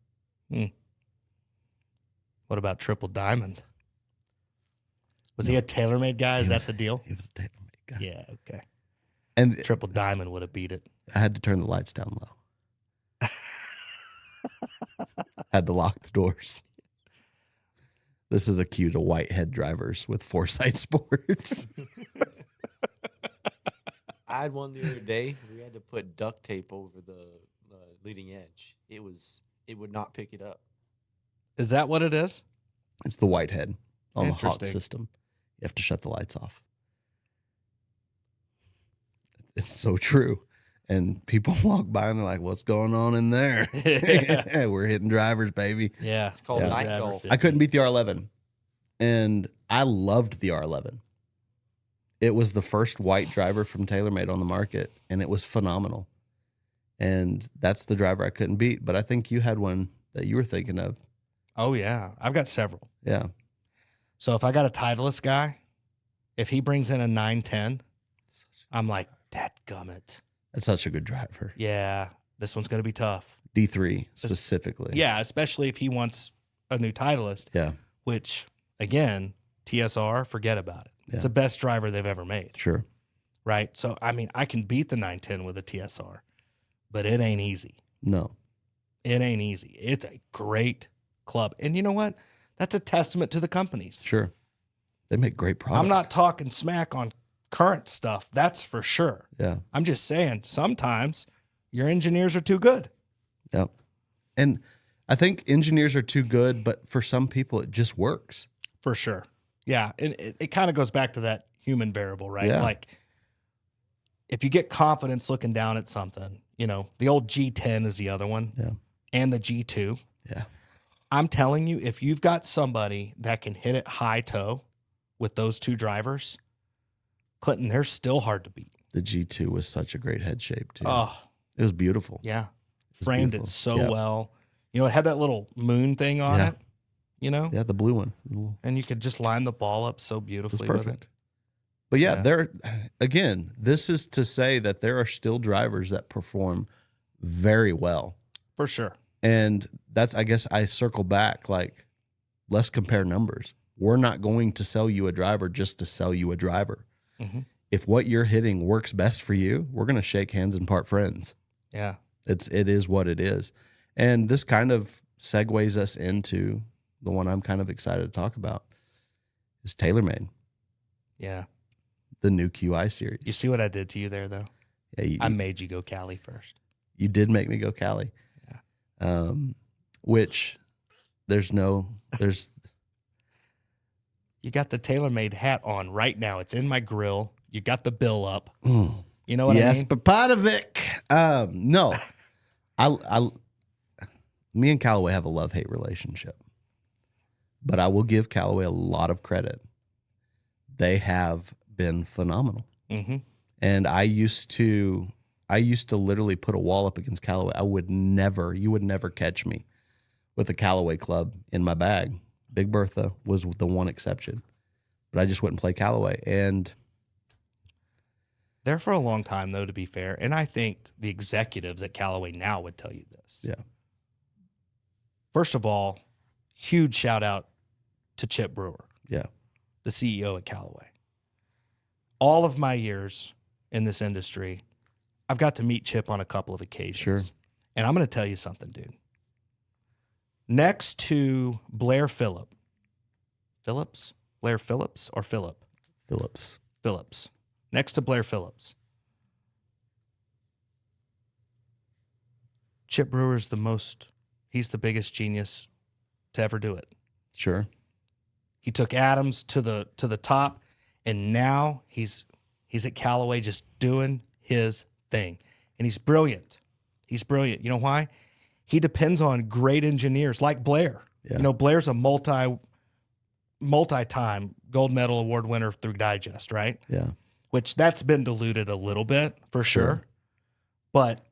What about triple diamond? Was he a TaylorMade guy? Is that the deal? He was a TaylorMade guy. Yeah, okay. And Triple diamond would have beat it. I had to turn the lights down low. Had to lock the doors. This is a cue to whitehead drivers with Foresight Sports. I had one the other day. We had to put duct tape over the leading edge. It would not pick it up. Is that what it is? It's the whitehead on the Hawk Interesting. system. You have to shut the lights off. It's so true. And people walk by and they're like, what's going on in there? Yeah. We're hitting drivers, baby. Yeah. It's called Yeah. night Driver golf. fit. I couldn't beat the R11. And I loved the R11. It was the first white driver from TaylorMade on the market, and it was phenomenal. And that's the driver I couldn't beat. But I think you had one that you were thinking of. Oh, yeah. I've got several. Yeah. So if I got a Titleist guy, if he brings in a 910, I'm like, dadgummit. That's such a good driver. Yeah, this one's going to be tough. D3 specifically. Yeah, especially if he wants a new Titleist, Yeah, which, again, TSR, forget about it. Yeah. It's the best driver they've ever made, sure. right? So, I mean, I can beat the 910 with a TSR, but it ain't easy. No. It ain't easy. It's a great club. And you know what? That's a testament to the companies. Sure. They make great products. I'm not talking smack on current stuff. That's for sure. Yeah. I'm just saying sometimes your engineers are too good. Yep. And I think engineers are too good, but for some people it just works. For sure. Yeah. And it kind of goes back to that human variable, right? Yeah. Like if you get confidence looking down at something, you know, the old G10 is the other one. Yeah. And the G2. Yeah. I'm telling you, if you've got somebody that can hit it high toe with those two drivers, Clinton, they're still hard to beat. The G2 was such a great head shape too. Oh, it was beautiful. yeah. Framed beautiful. it so well. You know, it had that little moon thing on it, you know? Yeah, the blue one. And you could just line the ball up so beautifully. It was perfect. But again, this is to say that there are still drivers that perform very well. For sure. And that's, I guess I circle back, like, let's compare numbers. We're not going to sell you a driver just to sell you a driver. Mm-hmm. If what you're hitting works best for you, we're going to shake hands and part friends. Yeah. It is what it is. And this kind of segues us into the one I'm kind of excited to talk about is TaylorMade. Yeah. The new QI series. You see what I did to you there, though? Yeah, I made you go Cali first. You did make me go Cali. Yeah. Which there's you got the TaylorMade hat on right now. It's in my grill. You got the bill up. You know what I mean? Yes, Popatovic. No. Me and Callaway have a love-hate relationship. But I will give Callaway a lot of credit. They have been phenomenal. Mm-hmm. And I used to literally put a wall up against Callaway. You would never catch me with a Callaway club in my bag. Big Bertha was the one exception. But I just wouldn't play Callaway. And there for a long time, though, to be fair. And I think the executives at Callaway now would tell you this. Yeah. First of all, huge shout out to Chip Brewer. Yeah. The CEO at Callaway. All of my years in this industry, I've got to meet Chip on a couple of occasions. Sure. And I'm going to tell you something, dude. Next to Blair Phillips, next to Blair Phillips, Chip Brewer's he's the biggest genius to ever do it. Sure. He took Adams to the top, and now he's at Callaway just doing his thing. And he's brilliant. He's brilliant. You know why? He depends on great engineers like Blair. Yeah. You know, Blair's a multi-time gold medal award winner through Digest, right? Yeah. Which that's been diluted a little bit for sure. But,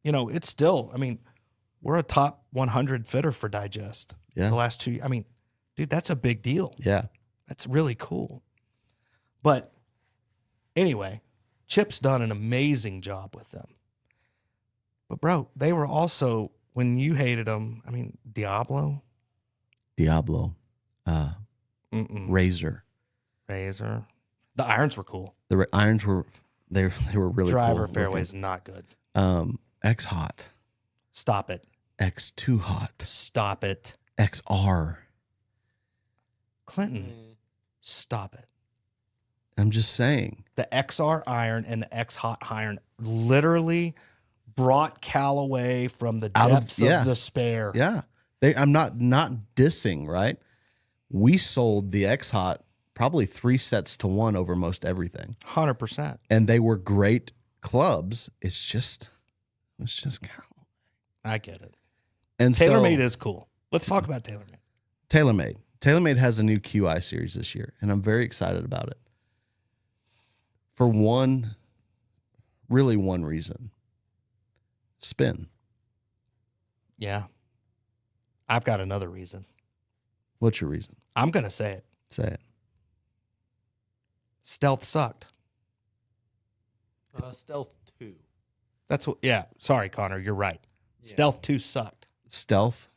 you know, it's still, I mean, we're a top 100 fitter for Digest. Yeah. The last 2 years. I mean, dude, that's a big deal. Yeah. That's really cool. But anyway, Chip's done an amazing job with them. But, bro, they were also, when you hated them, I mean, Diablo. Razor. The irons were cool. The irons were they were really Driver cool fairways not good. X hot. Stop it. X too hot. Stop it. XR. Clinton, stop it. I'm just saying. The XR iron and the X hot iron literally brought Callaway from the depths of despair. Yeah. I'm not dissing, right? We sold the X hot probably 3 sets to 1 over most everything. 100%. And they were great clubs. It's just Callaway. I get it. And TaylorMade is cool. Let's talk about TaylorMade. TaylorMade has a new QI series this year, and I'm very excited about it. For one reason. Spin. Yeah. I've got another reason. What's your reason? I'm going to say it. Say it. Stealth sucked. Stealth 2. That's what, yeah. Sorry, Connor. You're right. Yeah. Stealth 2 sucked. Stealth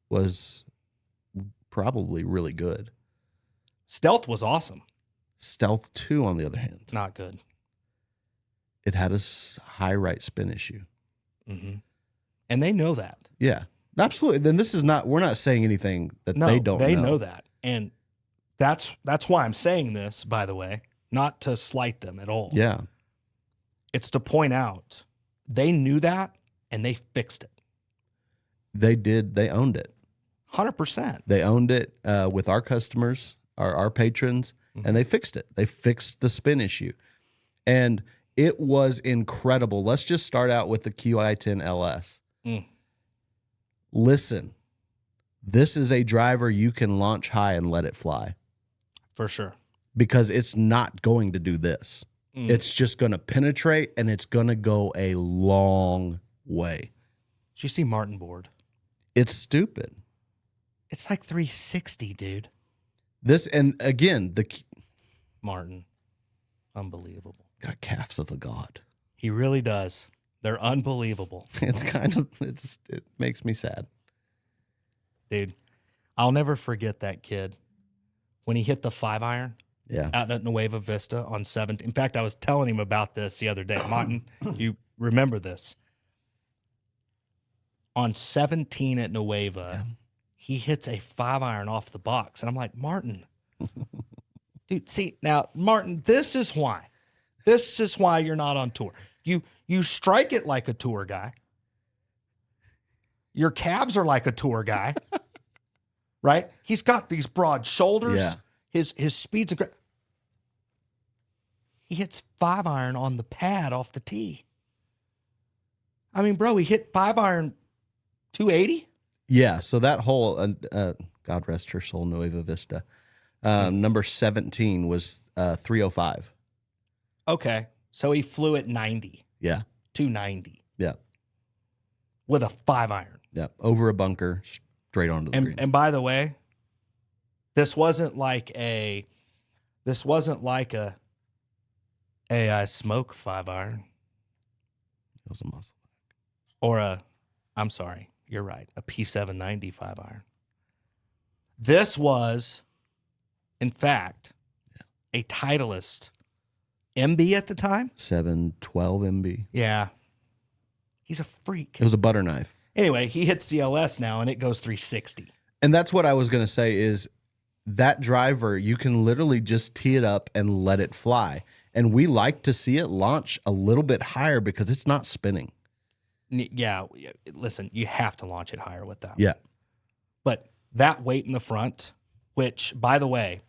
was probably really good. Stealth was awesome. Stealth 2, on the other hand, not good. It had a high right spin issue. Mm-hmm. And they know that. Yeah, absolutely. Then we're not saying anything that they don't know. They know that. And that's why I'm saying this, by the way, not to slight them at all. Yeah. It's to point out they knew that and they fixed it. They did. They owned it. 100%. They owned it with our customers, our patrons, and they fixed it. They fixed the spin issue. And it was incredible. Let's just start out with the QI10 LS. Listen, this is a driver you can launch high and let it fly. For sure. Because it's not going to do this. It's just going to penetrate, and it's going to go a long way. Did you see Martin board? It's stupid. It's like 360, dude. This, and again, Martin, unbelievable. got calves of a god. He really does. They're unbelievable. It's it makes me sad. Dude, I'll never forget that kid when he hit the 5-iron. Yeah. Out at Nueva Vista on 17. In fact, I was telling him about this the other day. Martin, you remember this. On 17 at Nueva, he hits a 5-iron off the box. And I'm like, Martin, dude, see, now, Martin, this is why. This is why you're not on tour. You strike it like a tour guy. Your calves are like a tour guy. Right? He's got these broad shoulders. Yeah. His speed's incredible. He hits 5-iron on the pad off the tee. I mean, bro, he hit 5-iron 280. Yeah. So that whole, God rest her soul, Nueva Vista, number 17 was 305. Okay. So he flew at 90. Yeah. 290. Yeah. With a 5-iron. Yeah. Over a bunker, straight onto the green. And by the way, this wasn't like a, hey, I smoke 5-iron. It was a muscle. Or I'm sorry, you're right, a P790 5-iron. This was, in fact, a Titleist MB at the time. 712 MB. Yeah. He's a freak. It was a butter knife. Anyway, he hits CLS now, and it goes 360. And that's what I was going to say is that driver, you can literally just tee it up and let it fly. And we like to see it launch a little bit higher because it's not spinning. Yeah, listen, you have to launch it higher with that. Yeah. But that weight in the front, which, by the way,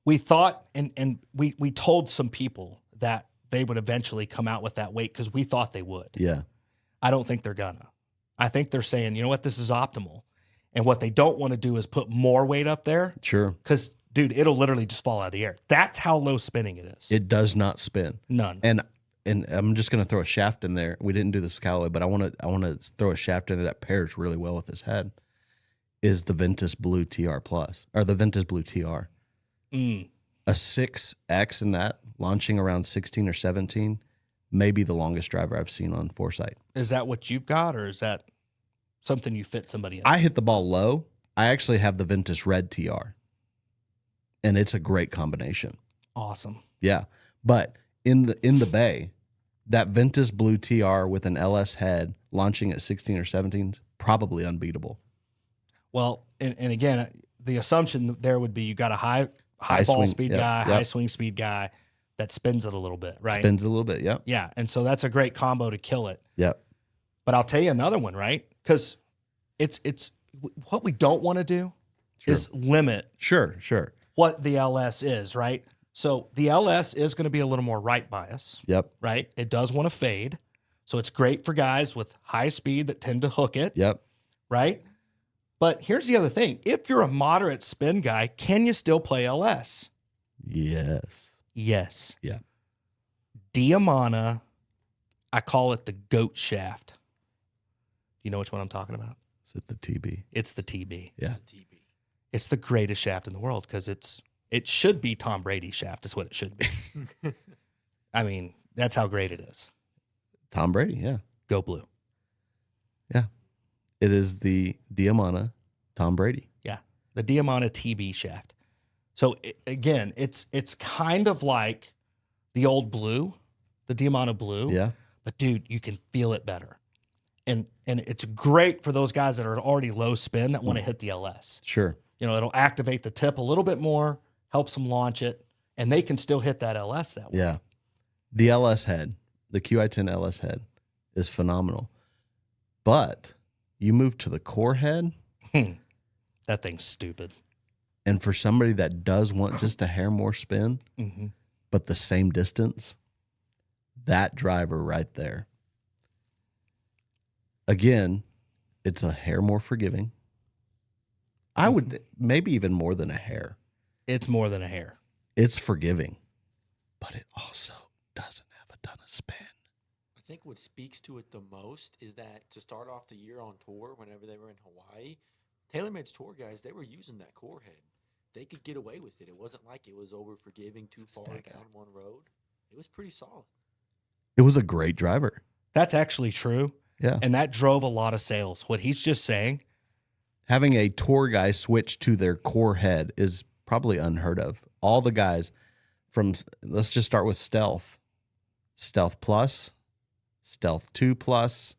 we thought, and we told some people that they would eventually come out with that weight because we thought they would. Yeah. I don't think they're gonna. I think they're saying, you know what, this is optimal. And what they don't want to do is put more weight up there. Sure. Because, dude, it'll literally just fall out of the air. That's how low spinning it is. It does not spin. None. And I'm just going to throw a shaft in there. We didn't do this with Callaway, but I want to throw a shaft in there that pairs really well with his head. Is the Ventus Blue TR Plus, or the Ventus Blue TR. A 6X in that, launching around 16 or 17, maybe the longest driver I've seen on Foresight. Is that what you've got, or is that something you fit somebody in? I hit the ball low. I actually have the Ventus Red TR, and it's a great combination. Awesome. Yeah, but in the bay, that Ventus Blue TR with an LS head launching at 16 or 17 is probably unbeatable. Well, and again, the assumption there would be you got a high ball swing, speed guy, high swing speed guy that spins it a little bit, right? Spins a little bit, yep. Yeah, and so that's a great combo to kill it. Yep. But I'll tell you another one, right? Because it's what we don't want to do is limit Sure. what the LS is, right? So the LS is going to be a little more right bias, Yep. right? It does want to fade. So it's great for guys with high speed that tend to hook it, Yep. right? But here's the other thing. If you're a moderate spin guy, can you still play LS? Yes. Yes. Yeah. Diamana, I call it the goat shaft. You know which one I'm talking about? Is it the TB? It's the TB. Yeah. It's the greatest shaft in the world because it should be Tom Brady's shaft is what it should be. I mean, that's how great it is. Tom Brady, yeah. Go blue. Yeah. It is the Diamana Tom Brady. Yeah. The Diamana TB shaft. So again, it's kind of like the old blue, the Diamana blue. Yeah. But dude, you can feel it better. And it's great for those guys that are already low spin that want to hit the LS. Sure. it'll activate the tip a little bit more, helps them launch it, and they can still hit that LS that way. Yeah. The LS head, the QI10 LS head is phenomenal. But you move to the core head. That thing's stupid. And for somebody that does want just a hair more spin, but the same distance, that driver right there. Again, it's a hair more forgiving. I would maybe even more than a hair. It's more than a hair. It's forgiving, but it also doesn't have a ton of spin. I think what speaks to it the most is that to start off the year on tour, whenever they were in Hawaii, TaylorMade's tour guys, they were using that core head. They could get away with it. It wasn't like it was over forgiving too far down one road. It was pretty solid. It was a great driver. That's actually true. Yeah. And that drove a lot of sales. What he's just saying. Having a tour guy switch to their core head is probably unheard of. All the guys from, let's just start with Stealth. Stealth Plus, Stealth 2 Plus,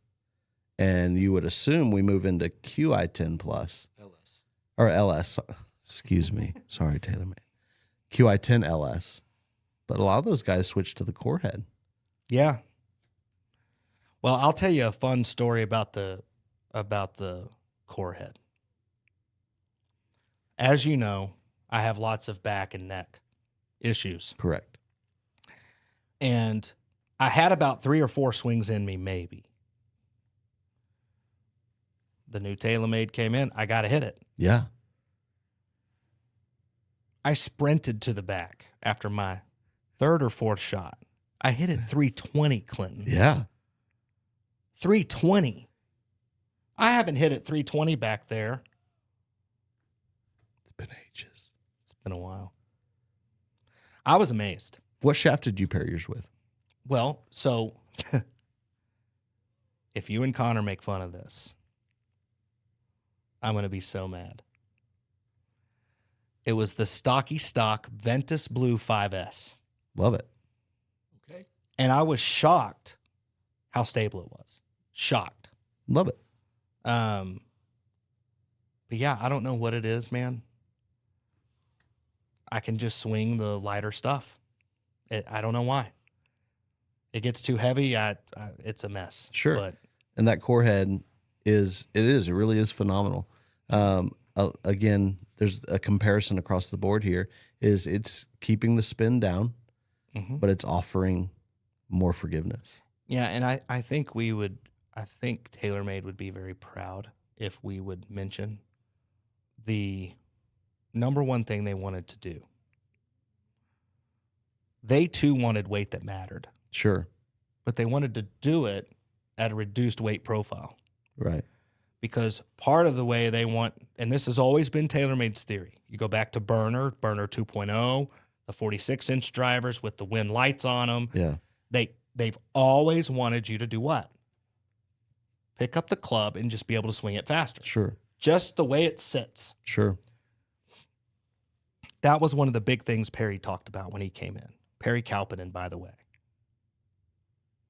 and you would assume we move into QI10 Plus. LS. Or LS. Excuse me. Sorry, TaylorMade. QI10 LS. But a lot of those guys switched to the core head. Yeah. Well, I'll tell you a fun story about the core head. As you know, I have lots of back and neck issues. Correct. And I had about 3 or 4 swings in me, maybe. The new TaylorMade came in. I got to hit it. Yeah. I sprinted to the back after my 3rd or 4th shot. I hit it 320, Clinton. Yeah. 320. I haven't hit it 320 back there. It's been ages. It's been a while. I was amazed. What shaft did you pair yours with? Well, so if you and Connor make fun of this, I'm going to be so mad. It was the stocky stock Ventus Blue 5S. Love it. Okay. And I was shocked how stable it was. Shocked. Love it. But yeah, I don't know what it is, man. I can just swing the lighter stuff. I don't know why. It gets too heavy. It's a mess. Sure. But and that core head it really is phenomenal. Again, there's a comparison across the board here. It's keeping the spin down, but it's offering more forgiveness. Yeah, and I think TaylorMade would be very proud if we would mention the number one thing they wanted to do. They too wanted weight that mattered. Sure. But they wanted to do it at a reduced weight profile. Right. Because part of the way they want, and this has always been TaylorMade's theory. You go back to Burner 2.0, the 46-inch drivers with the wind lights on them. Yeah. They've always wanted you to do what? Pick up the club and just be able to swing it faster. Sure. Just the way it sits. Sure. That was one of the big things Perry talked about when he came in. Perry Kalpinen, by the way.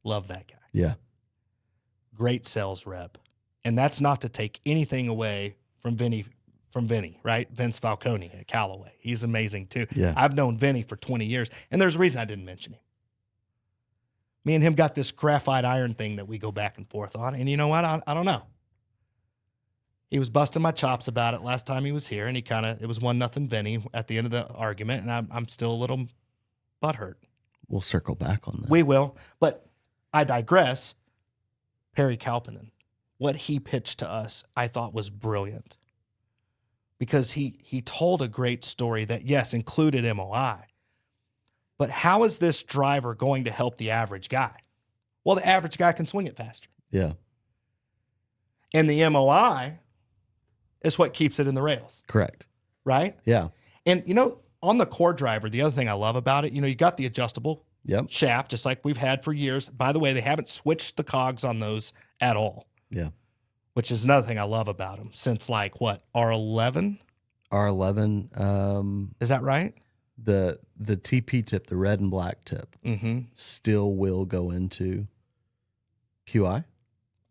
Love that guy. Yeah. Great sales rep. And that's not to take anything away from Vinny, right? Vince Falcone at Callaway. He's amazing too. Yeah. I've known Vinny for 20 years, and there's a reason I didn't mention him. Me and him got this graphite iron thing that we go back and forth on, and you know what? I don't know. He was busting my chops about it last time he was here, and it was 1-0 Vinny at the end of the argument, and I'm still a little butthurt. We'll circle back on that. We will, but I digress. Perry Kalpinen, what he pitched to us, I thought was brilliant. Because he told a great story that, yes, included MOI. But how is this driver going to help the average guy? Well, the average guy can swing it faster. Yeah. And the MOI is what keeps it in the rails. Correct. Right? Yeah. And, on the core driver, the other thing I love about it, you got the adjustable shaft, just like we've had for years. By the way, they haven't switched the cogs on those at all. Yeah. Which is another thing I love about them since R11? R11. Is that right? The TP tip, the red and black tip, still will go into QI?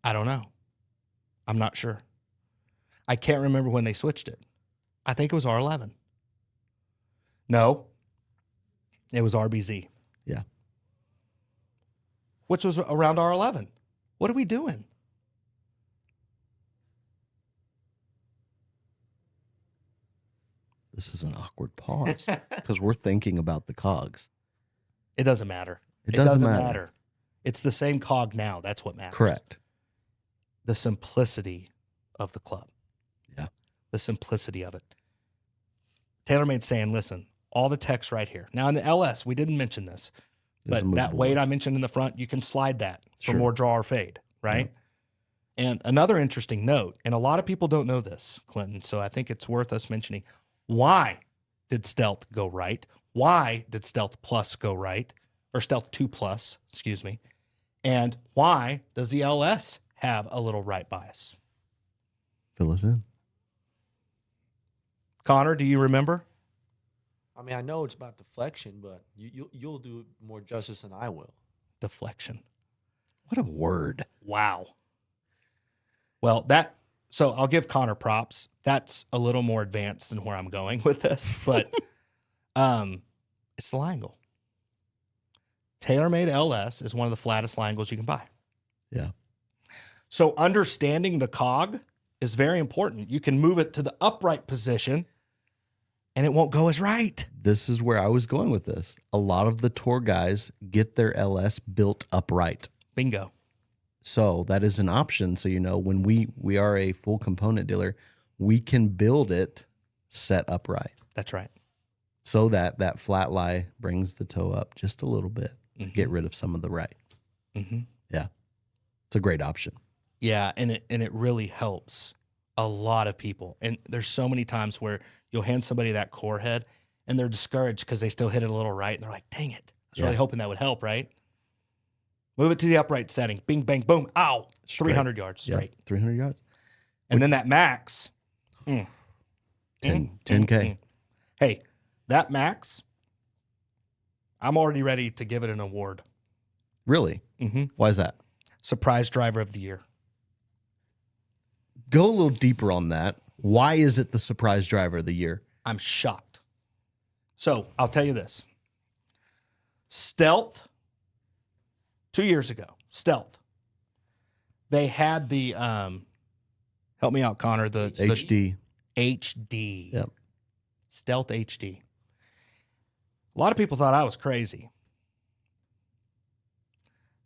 I don't know. I'm not sure. I can't remember when they switched it. I think it was R11. No, it was RBZ. Yeah. Which was around R11. What are we doing? This is an awkward pause because we're thinking about the cogs. It doesn't matter. It doesn't matter. It's the same cog now. That's what matters. Correct. The simplicity of the club. Yeah. The simplicity of it. TaylorMade's saying, listen, all the tech's right here. Now in the LS, we didn't mention this, but that weight I mentioned in the front, you can slide that for more draw or fade, right? Yeah. And another interesting note, and a lot of people don't know this, Clinton, so I think it's worth us mentioning. Why did Stealth go right? Why did Stealth Plus go right? Or Stealth 2 Plus, excuse me. And why does the LS have a little right bias? Fill us in. Connor, do you remember? I mean, I know it's about deflection, but you'll do more justice than I will. Deflection. What a word. Wow. Well, so I'll give Connor props. That's a little more advanced than where I'm going with this, but it's the lie angle. TaylorMade LS is one of the flattest lie angles you can buy. Yeah. So understanding the cog is very important. You can move it to the upright position and it won't go as right. This is where I was going with this. A lot of the tour guys get their LS built upright. Bingo. So that is an option. So, when we are a full component dealer, we can build it set upright. That's right. So that flat lie brings the toe up just a little bit to get rid of some of the right. Mm-hmm. Yeah. It's a great option. Yeah, and it really helps a lot of people. And there's so many times where you'll hand somebody that core head and they're discouraged because they still hit it a little right. And they're like, dang it. I was really hoping that would help, right? Move it to the upright setting. Bing, bang, boom. Ow. Straight. 300 yards straight. Yep, 300 yards. And then that max. 10K. Hey, that max, I'm already ready to give it an award. Really? Mm-hmm. Why is that? Surprise driver of the year. Go a little deeper on that. Why is it the surprise driver of the year? I'm shocked. So I'll tell you this. Stealth, 2 years ago, Stealth, they had the, help me out, Connor, the HD. HD. Yep. Stealth HD. A lot of people thought I was crazy.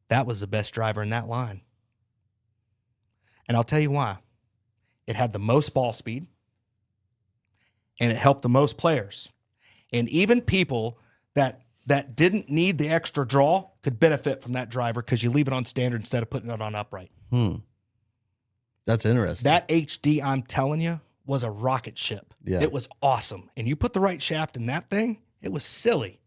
That was the best driver in that line. And I'll tell you why. It had the most ball speed, and it helped the most players. And even people that didn't need the extra draw could benefit from that driver because you leave it on standard instead of putting it on upright. That's interesting. That HD, I'm telling you, was a rocket ship. Yeah. It was awesome. And you put the right shaft in that thing, it was silly.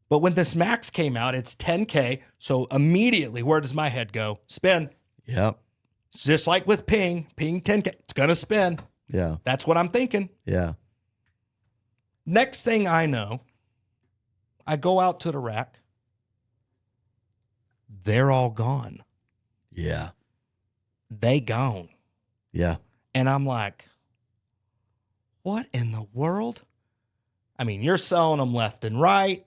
But when this Max came out, it's 10K. So immediately, where does my head go? Spin. Yep. It's just like with Ping 10K. It's going to spin. Yeah. That's what I'm thinking. Yeah. Next thing I know, I go out to the rack. They're all gone. Yeah. They gone. Yeah. And I'm like, what in the world? I mean, you're selling them left and right.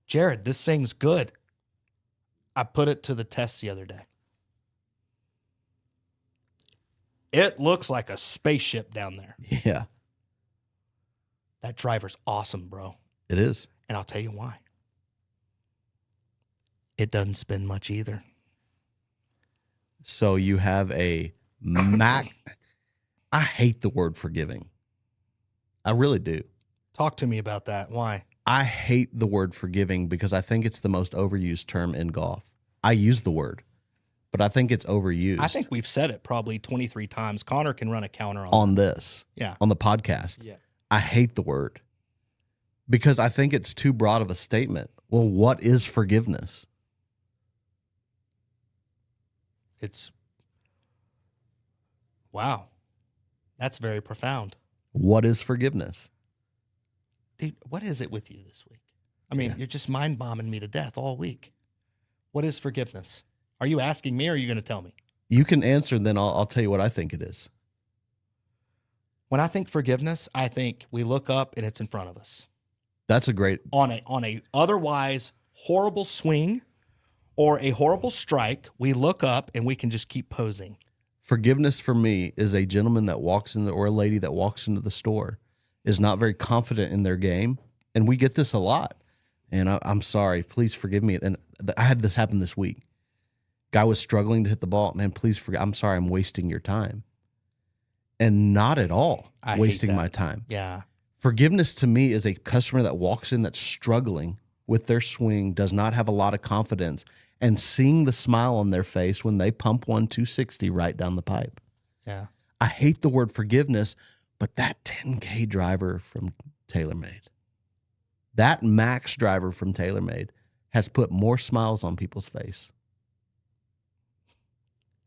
Jared, this thing's good. I put it to the test the other day. It looks like a spaceship down there. Yeah. That driver's awesome, bro. It is. And I'll tell you why. It doesn't spin much either. So you have a Mac. I hate the word forgiving. I really do. Talk to me about that. Why? I hate the word forgiving because I think it's the most overused term in golf. I use the word, but I think it's overused. I think we've said it probably 23 times. Connor can run a counter on this. Yeah. On the podcast. Yeah. I hate the word because I think it's too broad of a statement. Well, what is forgiveness? It's, wow. That's very profound. What is forgiveness? Dude, what is it with you this week? I mean, You're just mind bombing me to death all week. What is forgiveness? Are you asking me or are you going to tell me? You can answer, and then I'll tell you what I think it is. When I think forgiveness, I think we look up and it's in front of us. That's a great on a otherwise horrible swing or a horrible strike. We look up and we can just keep posing. forgiveness for me is a gentleman that walks in or a lady that walks into the store is not very confident in their game, and we get this a lot. And I'm sorry, please forgive me. And I had this happen this week. Guy was struggling to hit the ball. Man, please forgive. I'm sorry, I'm wasting your time. And not at all wasting my time. Yeah. Forgiveness to me is a customer that walks in that's struggling with their swing, does not have a lot of confidence, and seeing the smile on their face when they pump 260 right down the pipe. Yeah. I hate the word forgiveness, but that 10K driver from TaylorMade, that Max driver from TaylorMade has put more smiles on people's face.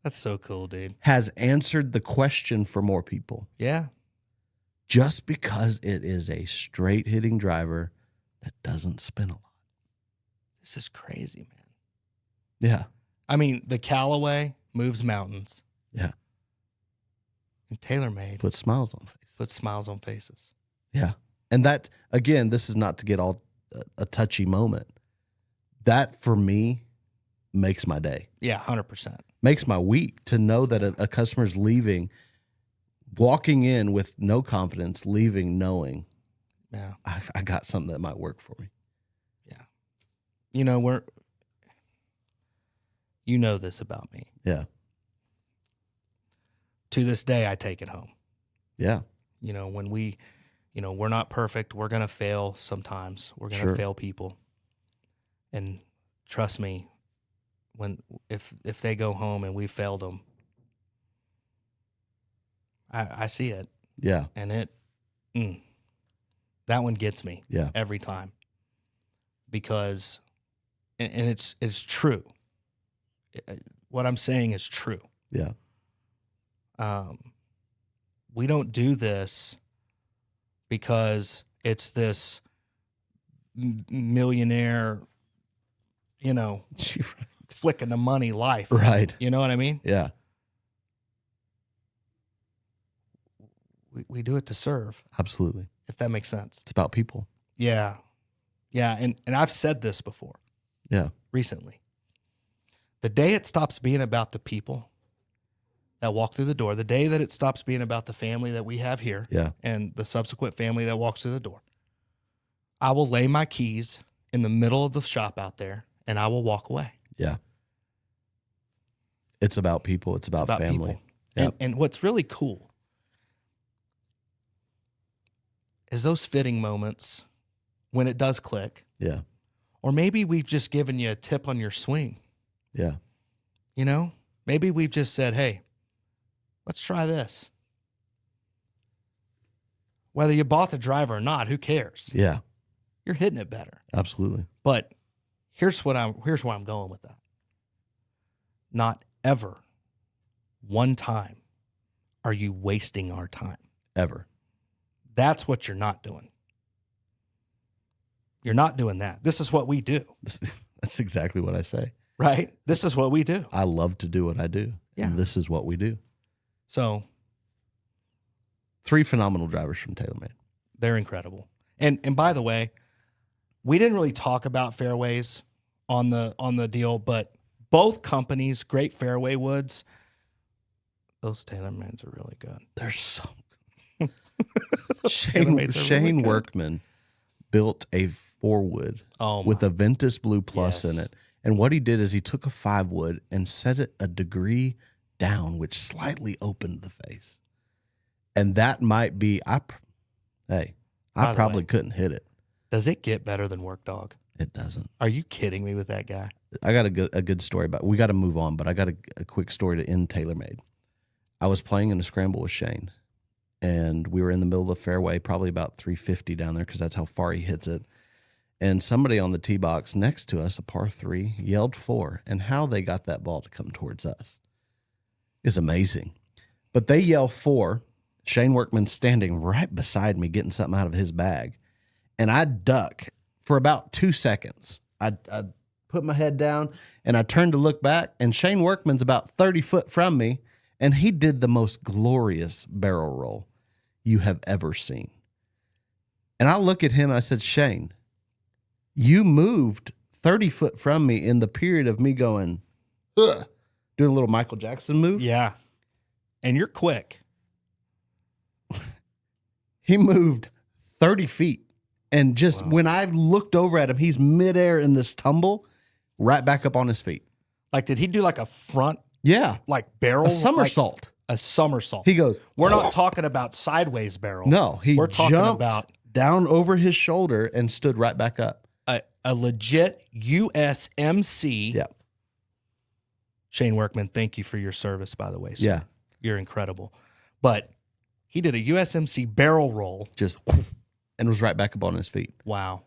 That's so cool, dude. Has answered the question for more people. Yeah. Just because it is a straight hitting driver that doesn't spin a lot. This is crazy, man. Yeah. I mean, the Callaway moves mountains. Yeah. And TaylorMade Put smiles on faces. puts smiles on faces. Yeah. And that, again, this is not to get all a touchy moment. That, for me, makes my day. Yeah, 100%. Makes my week to know that a customer's leaving, walking in with no confidence, leaving knowing, Yeah. I got something that might work for me. Yeah. You know, you know this about me. Yeah. To this day, I take it home. Yeah. You know, when we're not perfect. We're going to fail sometimes. We're going to fail people. And trust me, if they go home and we failed them, I see it. Yeah. And that one gets me. Yeah. Every time. Because, and it's true. What I'm saying is true. Yeah. We don't do this because it's this millionaire, flicking the money life. Right. You know what I mean? Yeah. We do it to serve. Absolutely. If that makes sense. It's about people. Yeah. Yeah. And I've said this before. Yeah. Recently. The day it stops being about the people that walk through the door, the day that it stops being about the family that we have here, Yeah. and the subsequent family that walks through the door, I will lay my keys in the middle of the shop out there and I will walk away. Yeah. It's about people. It's about family. People. Yep. And what's really cool is those fitting moments when it does click. Yeah. Or maybe we've just given you a tip on your swing. Yeah. Maybe we've just said, hey, let's try this. Whether you bought the driver or not, who cares? Yeah. You're hitting it better. Absolutely. But here's where I'm going with that. Not ever one time are you wasting our time. Ever. That's what you're not doing. You're not doing that. This is what we do. That's exactly what I say. Right? This is what we do. I love to do what I do. Yeah. And this is what we do. So 3 phenomenal drivers from TaylorMade. They're incredible. And by the way, we didn't really talk about fairways on the deal, but both companies, great fairway woods. Those TaylorMades are really good. They're so good. Shane Workman built a 4-wood with a Ventus Blue Plus in it. And what he did is he took a 5-wood and set it a degree down, which slightly opened the face. And that might be, I probably couldn't hit it. Does it get better than Work Dog? It doesn't. Are you kidding me with that guy? I got a good story about it. We got to move on, but I got a quick story to end TaylorMade. I was playing in a scramble with Shane, and we were in the middle of the fairway, probably about 350 down there because that's how far he hits it. And somebody on the tee box next to us, a par 3, yelled 4, and how they got that ball to come towards us is amazing. But they yell 4. Shane Workman's standing right beside me getting something out of his bag, and I duck for about 2 seconds. I put my head down, and I turned to look back, and Shane Workman's about 30 foot from me, and he did the most glorious barrel roll. you have ever seen. And I look at him and I said, Shane, you moved 30 foot from me in the period of me going, ugh, doing a little Michael Jackson move. Yeah. And you're quick. He moved 30 feet. And just when I looked over at him, he's midair in this tumble, right back up on his feet. Like, did he do like a front, like barrel? A somersault. Like a somersault. He goes, we're not talking about sideways barrel. No, we're talking jumped about down over his shoulder and stood right back up. A legit USMC. Yeah. Shane Workman, thank you for your service, by the way. Sir. Yeah. You're incredible. But he did a USMC barrel roll. Just, and was right back up on his feet. Wow.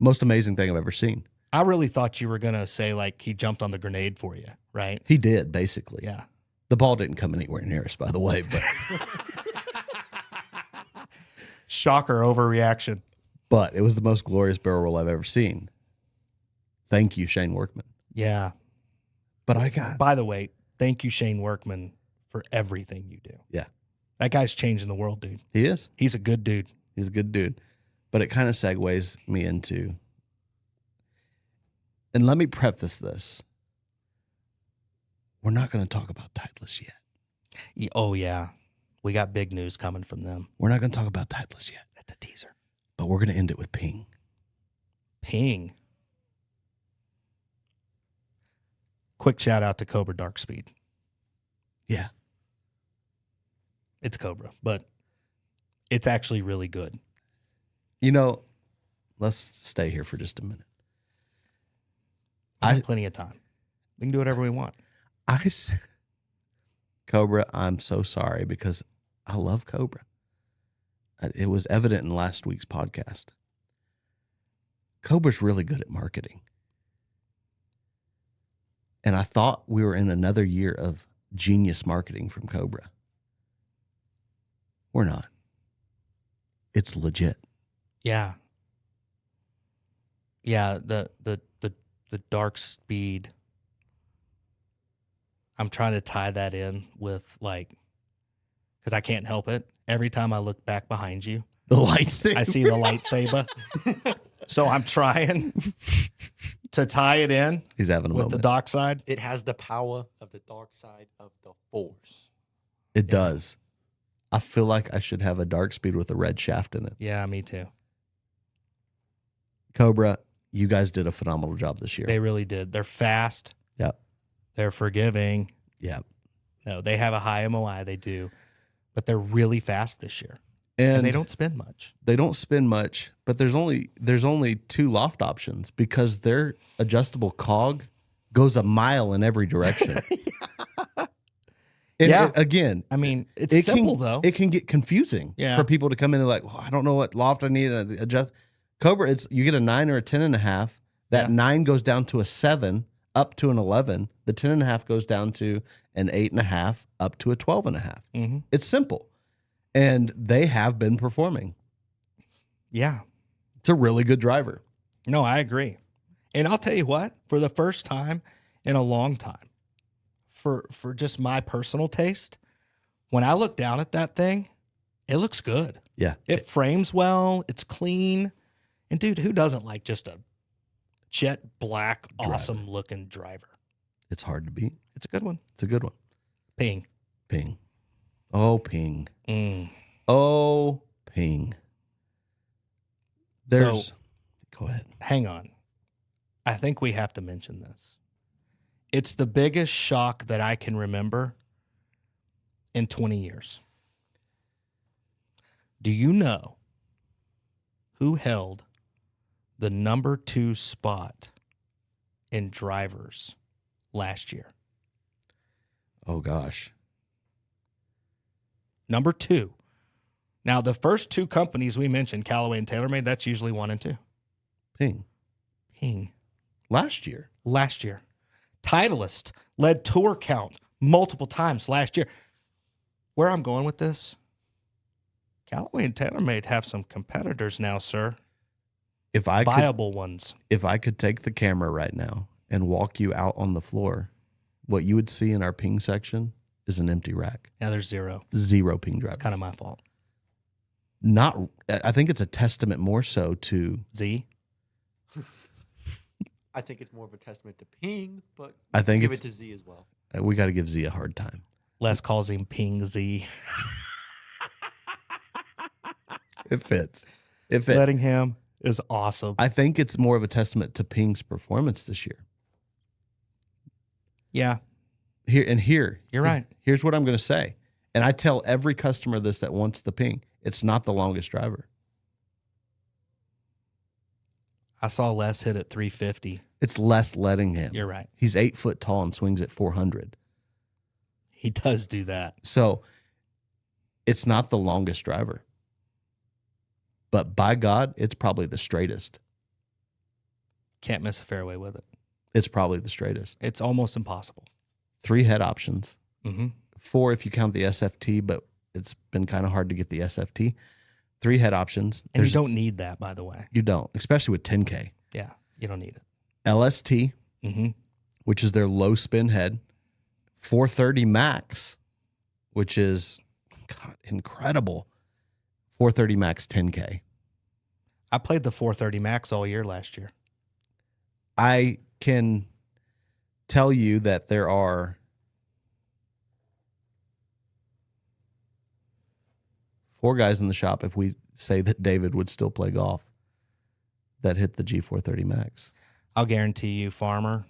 Most amazing thing I've ever seen. I really thought you were going to say, like, he jumped on the grenade for you, right? He did, basically. Yeah. The ball didn't come anywhere near us, by the way. But Shocker overreaction. But it was the most glorious barrel roll I've ever seen. Thank you, Shane Workman. Yeah. But by the way, thank you, Shane Workman, for everything you do. Yeah. That guy's changing the world, dude. He is. He's a good dude. He's a good dude. But it kind of segues me into, and let me preface this. We're not going to talk about Titleist yet. Oh, yeah. We got big news coming from them. We're not going to talk about Titleist yet. That's a teaser. But we're going to end it with Ping. Ping. Quick shout out to Cobra Dark Speed. Yeah. It's Cobra, but it's actually really good. You know, let's stay here for just a minute. I have plenty of time. We can do whatever we want. Cobra, I'm so sorry because I love Cobra. It was evident in last week's podcast. Cobra's really good at marketing. And I thought we were in another year of genius marketing from Cobra. We're not. It's legit. Yeah. Yeah, the Dark Speed. I'm trying to tie that in with, like, because I can't help it. Every time I look back behind you, the lightsaber. I see the lightsaber. So I'm trying to tie it in. He's having a with moment. The dark side. It has the power of the dark side of the Force. It does. I feel like I should have a Dark Speed with a red shaft in it. Yeah, me too. Cobra, you guys did a phenomenal job this year. They really did. They're fast. Yep. They're forgiving. Yep. No, they have a high MOI. They do. But they're really fast this year. And they don't spend much. They don't spend much, but there's only two loft options because their adjustable cog goes a mile in every direction. And again, I mean, it's simple though. It can get confusing for people to come in and like, I don't know what loft I need to adjust. Cobra, you get a 9 or a 10.5. That 9 goes down to a 7, up to an 11. The 10.5 goes down to an 8.5, up to a 12.5. Mm-hmm. It's simple. And they have been performing. Yeah. It's a really good driver. No, I agree. And I'll tell you what, for the first time in a long time, for just my personal taste, when I look down at that thing, it looks good. Yeah. It frames well. It's clean. And dude, who doesn't like just a jet black, awesome looking driver? It's hard to beat. It's a good one. It's a good one. Ping. Ping. Oh, Ping. Mm. Oh, Ping. Go ahead. Hang on. I think we have to mention this. It's the biggest shock that I can remember in 20 years. Do you know who held the number 2 spot in drivers last year? Oh, gosh. Number 2. Now, the first 2 companies we mentioned, Callaway and TaylorMade, that's usually 1 and 2. Ping. Ping. Last year. Titleist led tour count multiple times last year. Where I'm going with this, Callaway and TaylorMade have some competitors now, sir. Viable ones. If I could take the camera right now and walk you out on the floor, what you would see in our Ping section is an empty rack. Yeah, there's zero. Zero ping driver. It's kind of my fault. I think it's a testament more so to Z. I think it's more of a testament to Ping, but I think give it to Z as well. We got to give Z a hard time. Les calls him Ping Z. It fits. Lettingham is awesome. I think it's more of a testament to Ping's performance this year. Yeah. You're right. Here's what I'm going to say. And I tell every customer this that wants the Ping. It's not the longest driver. I saw Les hit at 350. It's less Lettingham. You're right. He's 8 foot tall and swings at 400. He does do that. So it's not the longest driver. But by God, it's probably the straightest. Can't miss a fairway with it. It's probably the straightest. It's almost impossible. 3 head options. Mm-hmm. 4 if you count the SFT, but it's been kind of hard to get the SFT. 3 head options. And you don't need that, by the way. You don't, especially with 10K. Yeah, you don't need it. LST, Mm-hmm. which is their low spin head. 430 max, which is incredible. 430 max 10K. I played the 430 max all year last year. I can tell you that there are 4 guys in the shop, if we say that David would still play golf, that hit the G430 max. I'll guarantee you, Farmer.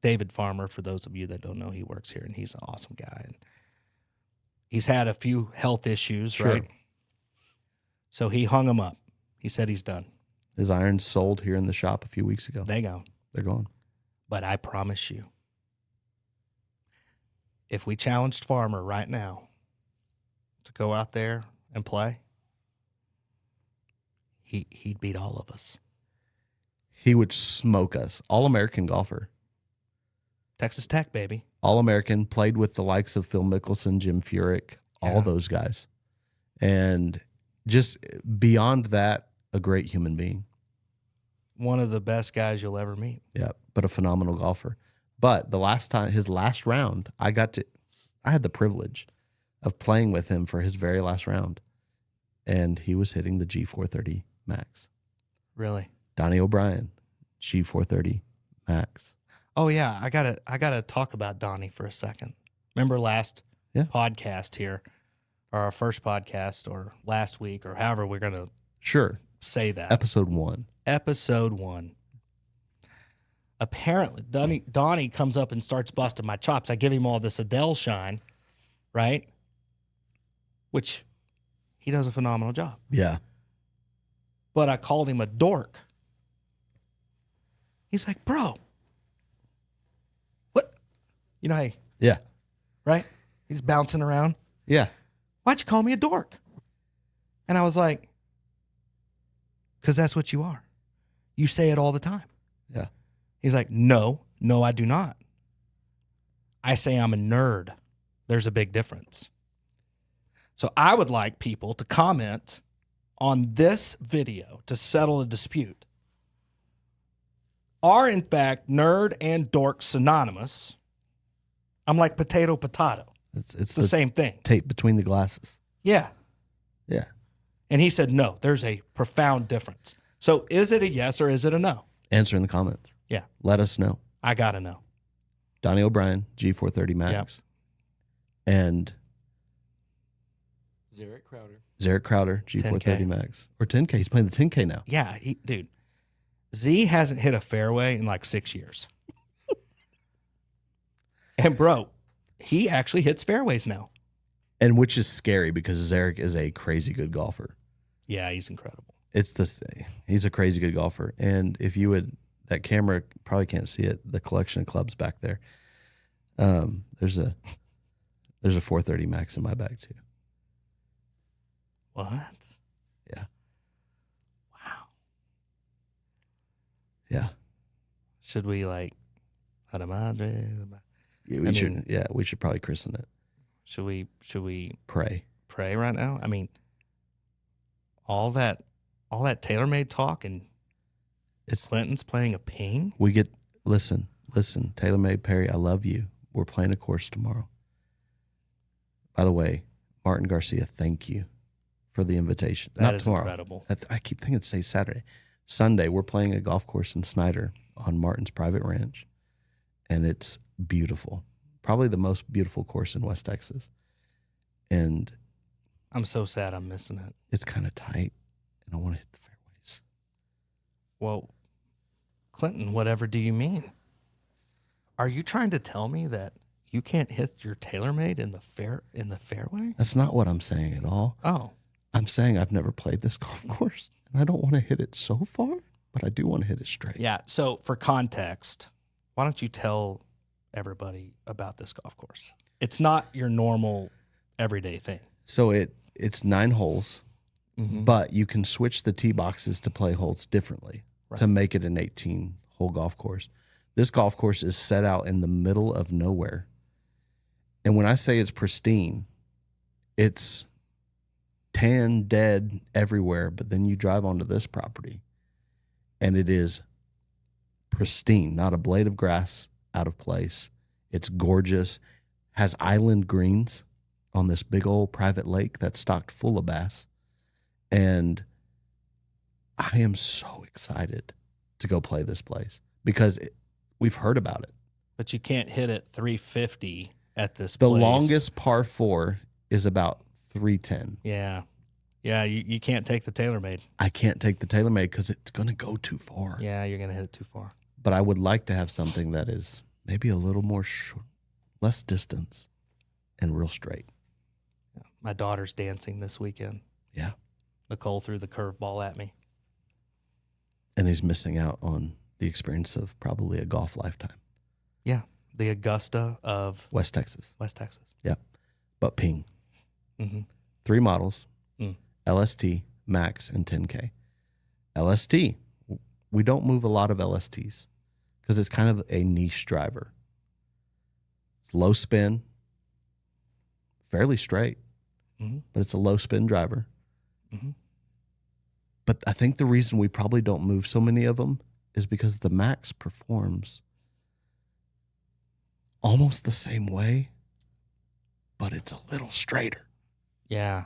David Farmer, for those of you that don't know, he works here, and he's an awesome guy. And he's had a few health issues, Sure. right? So he hung them up. He said he's done. His irons sold here in the shop a few weeks ago. They go. They're gone. But I promise you, if we challenged Farmer right now to go out there and play, he'd beat all of us. He would smoke us. All-American golfer. Texas Tech, baby. All-American, played with the likes of Phil Mickelson, Jim Furyk, all those guys. And just beyond that, a great human being. One of the best guys you'll ever meet. Yeah, but a phenomenal golfer. But his last round, I had the privilege of playing with him for his very last round. And he was hitting the G430 max. Really? Donnie O'Brien, G430 max. Oh yeah, I gotta talk about Donnie for a second. Remember last podcast here, or our first podcast, or last week, or however we're gonna say that. Episode 1. Episode 1. Apparently, Donnie comes up and starts busting my chops. I give him all this Adele shine, right? Which he does a phenomenal job. Yeah. But I called him a dork. He's like, bro, what? You know, hey. Yeah. Right? He's bouncing around. Yeah. Why'd you call me a dork? And I was like, because that's what you are. You say it all the time. Yeah. He's like, no, I do not. I say I'm a nerd. There's a big difference. So I would like people to comment on this video to settle a dispute. Are, in fact, nerd and dork synonymous? I'm like potato. It's the same thing. Tape between the glasses. Yeah. Yeah. And he said, no, there's a profound difference. So is it a yes or is it a no? Answer in the comments. Yeah. Let us know. I got to know. Donnie O'Brien, G430 max. Yep. And Zarek Crowder, G430 10K. max. Or 10K. He's playing the 10K now. Yeah, dude. Z hasn't hit a fairway in like 6 years. And bro, he actually hits fairways now. And which is scary because Zarek is a crazy good golfer. Yeah, he's incredible. He's a crazy good golfer. And if you would, that camera probably can't see it, the collection of clubs back there. There's a 430 max in my bag too. What? Yeah. Wow. Yeah. Should we like Yeah, we should probably christen it. Should we Pray right now? I mean, all that TaylorMade talk and Clinton's playing a ping. listen, listen, TaylorMade Perry, I love you. We're playing a course tomorrow. By the way, Martin Garcia, thank you for the invitation. That Not is tomorrow. incredible. I keep thinking today's Saturday. Sunday, we're playing a golf course in Snyder on Martin's private ranch, and it's beautiful. Probably the most beautiful course in West Texas. And I'm so sad I'm missing it. it's kind of tight, and I want to hit the fairways. Well, Clinton, whatever do you mean? Are you trying to tell me that you can't hit your TaylorMade in the fairway? That's not what I'm saying at all. Oh. I'm saying I've never played this golf course, and I don't want to hit it so far, but I do want to hit it straight. Yeah, so for context, why don't you tell everybody about this golf course? It's not your normal everyday thing. So it's 9 holes, but you can switch the tee boxes to play holes differently to make it an 18-hole golf course. This golf course is set out in the middle of nowhere. And when I say it's pristine, it's tan, dead everywhere, but then you drive onto this property, and it is pristine, not a blade of grass out of place. It's gorgeous, has island greens on this big old private lake that's stocked full of bass. And I am so excited to go play this place because we've heard about it. But you can't hit it 350 at this The place. longest par 4 is about 310. Yeah. Yeah, you can't take the TaylorMade. I can't take the TaylorMade because it's going to go too far. Yeah, you're going to hit it too far. But I would like to have something that is maybe a little more less distance and real straight. Yeah. My daughter's dancing this weekend. Yeah. Nicole threw the curveball at me. And he's missing out on the experience of probably a golf lifetime. Yeah, the Augusta of West Texas. West Texas. Yeah. But ping. Mm-hmm. 3 models, LST, Max, and 10K. LST, we don't move a lot of LSTs because it's kind of a niche driver. It's low spin, fairly straight, but it's a low spin driver. But I think the reason we probably don't move so many of them is because the Max performs almost the same way, but it's a little straighter. Yeah.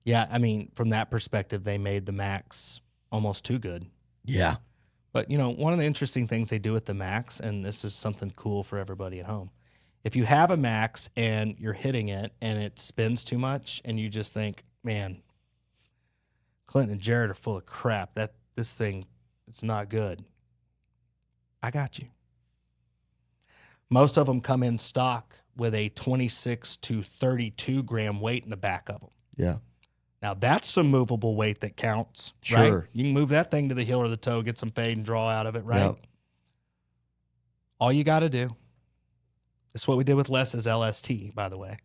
Yeah, I mean, from that perspective, they made the Max almost too good. Yeah. But, you know, one of the interesting things they do with the Max, and this is something cool for everybody at home, if you have a Max and you're hitting it and it spins too much and you just think, man, Clinton and Jared are full of crap. This thing, it's not good. I got you. Most of them come in stock with a 26 to 32 gram weight in the back of them. Yeah. Now, that's some movable weight that counts, Sure. right? You can move that thing to the heel or the toe, get some fade and draw out of it, right? Yep. All you got to do, this is what we did with Les's LST, by the way.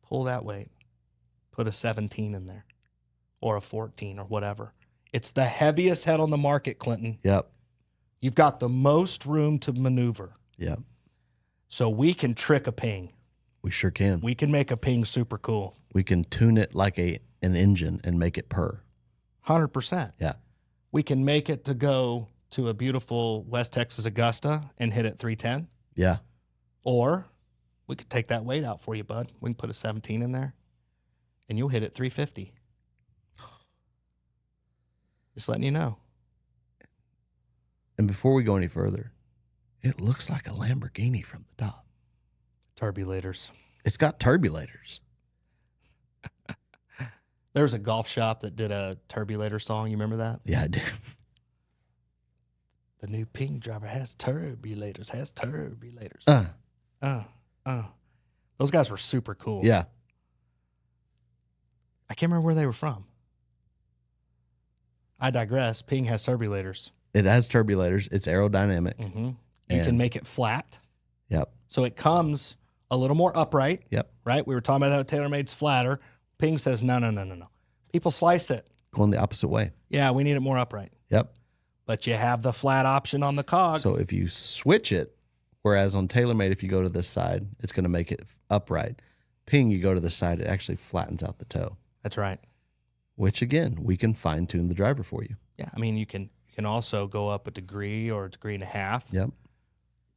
Pull that weight. Put a 17 in there or a 14 or whatever. It's the heaviest head on the market, Clinton. Yep. You've got the most room to maneuver. Yep. So we can trick a ping. We sure can. We can make a ping super cool. We can tune it like an engine and make it purr. 100%. Yeah. We can make it to go to a beautiful West Texas Augusta and hit it 310. Yeah. Or we could take that weight out for you, bud. We can put a 17 in there and you'll hit it 350. Just letting you know. And before we go any further, it looks like a Lamborghini from the top. Turbulators. It's got turbulators. There was a golf shop that did a turbulator song. You remember that? Yeah, I do. The new ping driver has turbulators, Those guys were super cool. Yeah. I can't remember where they were from. I digress. Ping has turbulators. It has turbulators. It's aerodynamic. Mm-hmm. You can make it flat. Yep. So it comes a little more upright. Yep. Right? We were talking about how TaylorMade's flatter. Ping says, no. People slice it. Going the opposite way. Yeah, we need it more upright. Yep. But you have the flat option on the cog. So if you switch it, whereas on TaylorMade, if you go to this side, it's going to make it upright. Ping, you go to the side, it actually flattens out the toe. That's right. Which, again, we can fine-tune the driver for you. Yeah, I mean, you can You can also go up a degree or a degree and a half. Yep.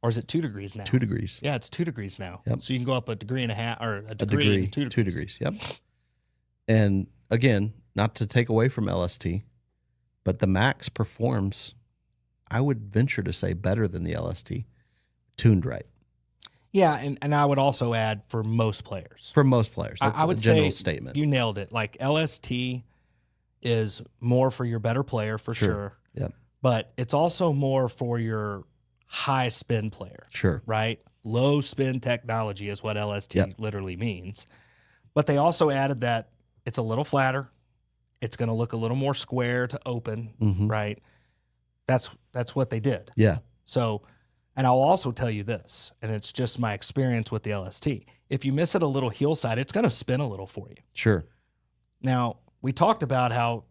Or is it 2 degrees now? 2 degrees. Yeah, it's 2 degrees now. Yep. So you can go up a degree and a half, or a degree and 2 degrees. 2 degrees. Yep. And again, not to take away from LST, but the Max performs, I would venture to say, better than the LST, tuned right. Yeah, and I would also add for most players. For most players. That's I would a general say statement. You nailed it. Like LST is more for your better player for sure. Yep. But it's also more for your high spin player. Sure. Right? Low spin technology is what LST literally means. But they also added that it's a little flatter. It's going to look a little more square to open, right? That's what they did. Yeah. So, and I'll also tell you this, and it's just my experience with the LST. If you miss it a little heel side, it's going to spin a little for you. Sure. Now, we talked about how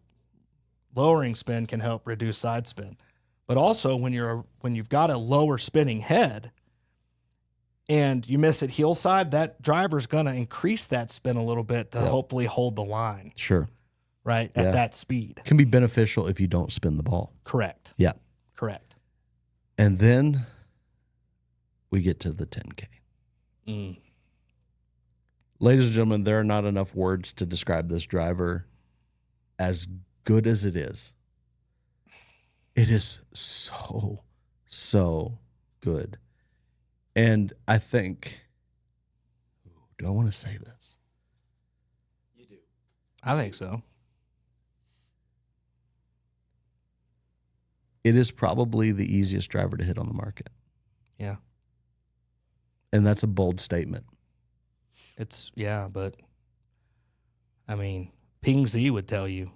lowering spin can help reduce side spin, but also when you've got a lower spinning head and you miss it heel side, that driver's going to increase that spin a little bit to hopefully hold the line. Sure. Right? At that speed. Can be beneficial if you don't spin the ball. Correct. Yeah. Correct. And then we get to the 10K. Ladies and gentlemen, there are not enough words to describe this driver. As good as it is so, so good. And I think, do I want to say this? You do. I think so. It is probably the easiest driver to hit on the market. Yeah. And that's a bold statement. But I mean, Ping Z would tell you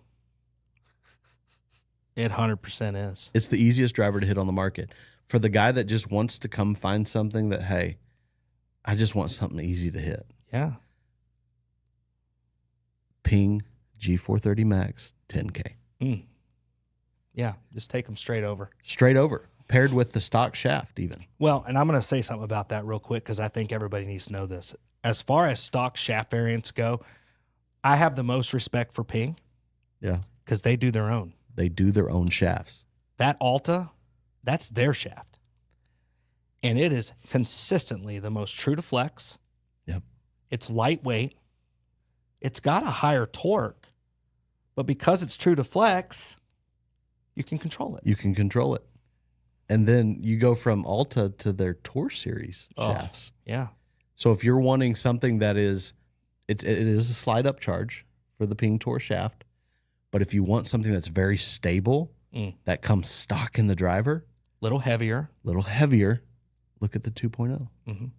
it 100% is. It's the easiest driver to hit on the market. For the guy that just wants to come find something that, hey, I just want something easy to hit. Yeah. Ping G430 Max 10K. Yeah, just take them straight over. Straight over, paired with the stock shaft even. Well, and I'm going to say something about that real quick because I think everybody needs to know this. As far as stock shaft variants go, I have the most respect for Ping. Yeah. Because they do their own. They do their own shafts. That Alta, that's their shaft. And it is consistently the most true to flex. Yep. It's lightweight. It's got a higher torque. But because it's true to flex, you can control it. You can control it. And then you go from Alta to their Tour Series shafts. Yeah. So if you're wanting something that is, it is a slide up charge for the Ping Tour shaft. But if you want something that's very stable, that comes stock in the driver, little heavier, look at the 2.0,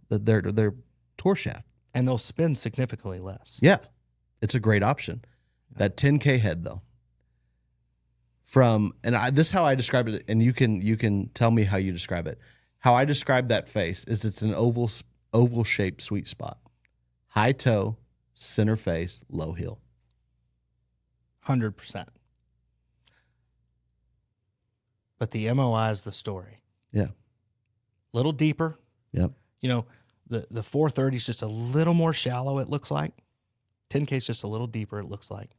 their Tour shaft. And they'll spin significantly less. Yeah. It's a great option. That 10K head though. This is how I describe it, and you can tell me how you describe it. How I describe that face is it's an oval shaped sweet spot. High toe, center face, low heel. 100%. But the MOI is the story. Yeah. Little deeper. Yep. You know, the 430 is just a little more shallow, it looks like. 10K is just a little deeper, it looks like.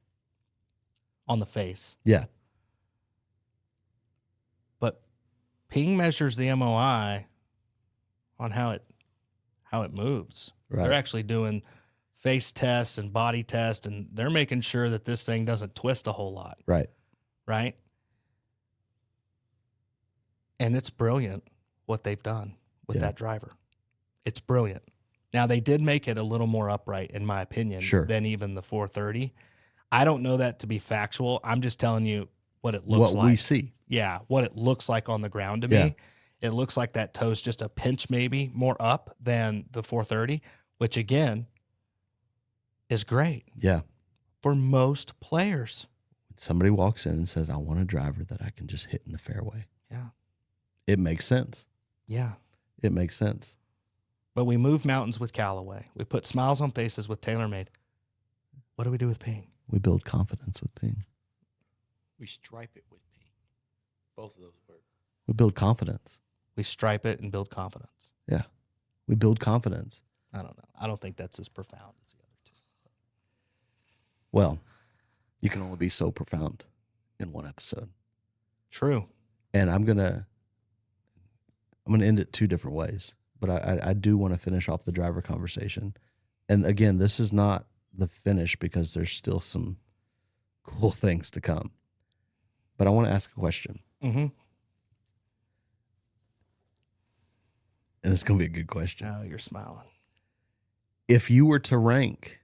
On the face. Yeah. But Ping measures the MOI on how it moves. Right. They're actually doing face tests and body tests, and they're making sure that this thing doesn't twist a whole lot. Right. Right? And it's brilliant what they've done with that driver. It's brilliant. Now, they did make it a little more upright, in my opinion, than even the 430. I don't know that to be factual. I'm just telling you what it looks like. What we see. Yeah, what it looks like on the ground to me. It looks like that toe's just a pinch maybe more up than the 430, which, again, is great. Yeah. For most players. Somebody walks in and says, I want a driver that I can just hit in the fairway. Yeah. It makes sense. Yeah. It makes sense. But we move mountains with Callaway. We put smiles on faces with TaylorMade. What do we do with Ping? We build confidence with Ping. We stripe it with Ping. Both of those work. We build confidence. We stripe it and build confidence. Yeah. We build confidence. I don't know. I don't think that's as profound as the other two. Well, you can only be so profound in one episode. True. And I'm gonna end it two different ways, but I do want to finish off the driver conversation. And again, this is not the finish because there's still some cool things to come. But I want to ask a question. Mm-hmm. And it's going to be a good question. Oh, you're smiling. If you were to rank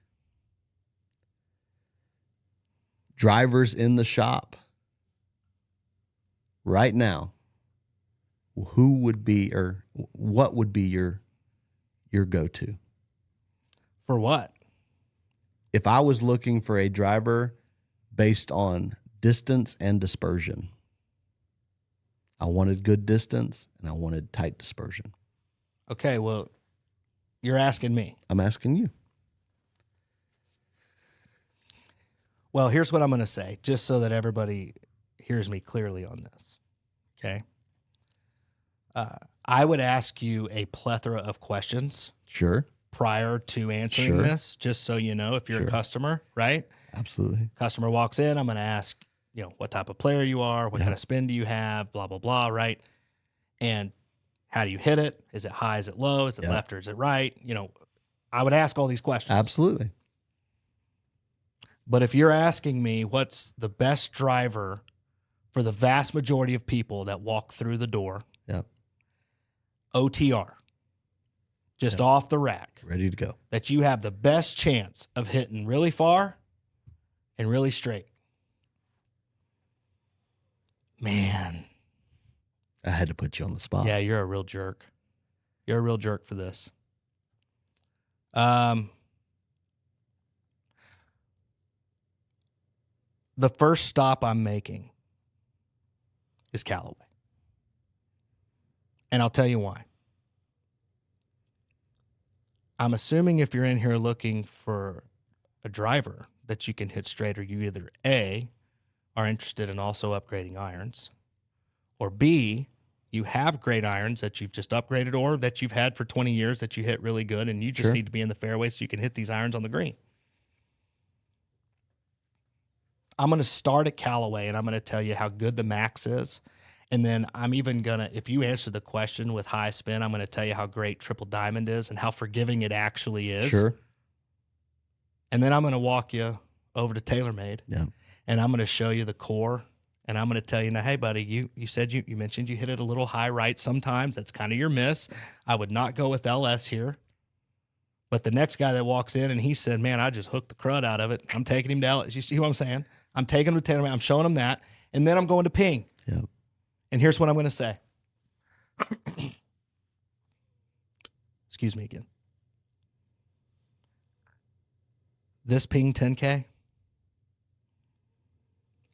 drivers in the shop right now, who would be or what would be your go-to? For what? If I was looking for a driver based on distance and dispersion, I wanted good distance and I wanted tight dispersion. Okay, well, you're asking me. I'm asking you. Well, here's what I'm going to say, just so that everybody hears me clearly on this. Okay? I would ask you a plethora of questions. Sure. Prior to answering this, just so you know, if you're a customer, right? Absolutely. Customer walks in, I'm going to ask, what type of player you are, what kind of spin do you have, blah, blah, blah, right? And how do you hit it? Is it high? Is it low? Is it left or is it right? I would ask all these questions. Absolutely. But if you're asking me what's the best driver for the vast majority of people that walk through the door, OTR, just off the rack, ready to go, that you have the best chance of hitting really far and really straight. Man. I had to put you on the spot. Yeah, you're a real jerk. You're a real jerk for this. The first stop I'm making is Callaway. And I'll tell you why. I'm assuming if you're in here looking for a driver that you can hit straighter, you either A, are interested in also upgrading irons, or B, you have great irons that you've just upgraded or that you've had for 20 years that you hit really good, and you just need to be in the fairway so you can hit these irons on the green. I'm going to start at Callaway, and I'm going to tell you how good the Max is. And then I'm even going to, if you answer the question with high spin, I'm going to tell you how great Triple Diamond is and how forgiving it actually is. Sure. And then I'm going to walk you over to TaylorMade. Yeah. And I'm going to show you the core. And I'm going to tell you, now, hey, buddy, you said you mentioned you hit it a little high right sometimes. That's kind of your miss. I would not go with LS here. But the next guy that walks in and he said, man, I just hooked the crud out of it. I'm taking him to LS. You see what I'm saying? I'm taking him to TaylorMade. I'm showing him that. And then I'm going to Ping. Yeah. And here's what I'm going to say. Excuse me again. This Ping 10K,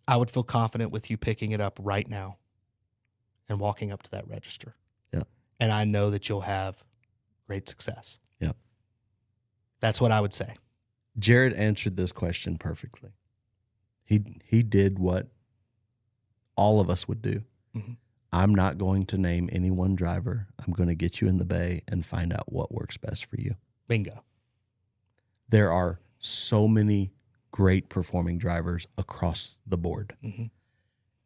I would feel confident with you picking it up right now and walking up to that register. Yeah. And I know that you'll have great success. Yeah. That's what I would say. Jared answered this question perfectly. He did what all of us would do. Mm-hmm. I'm not going to name any one driver. I'm going to get you in the bay and find out what works best for you. Bingo. There are so many great performing drivers across the board. Mm-hmm.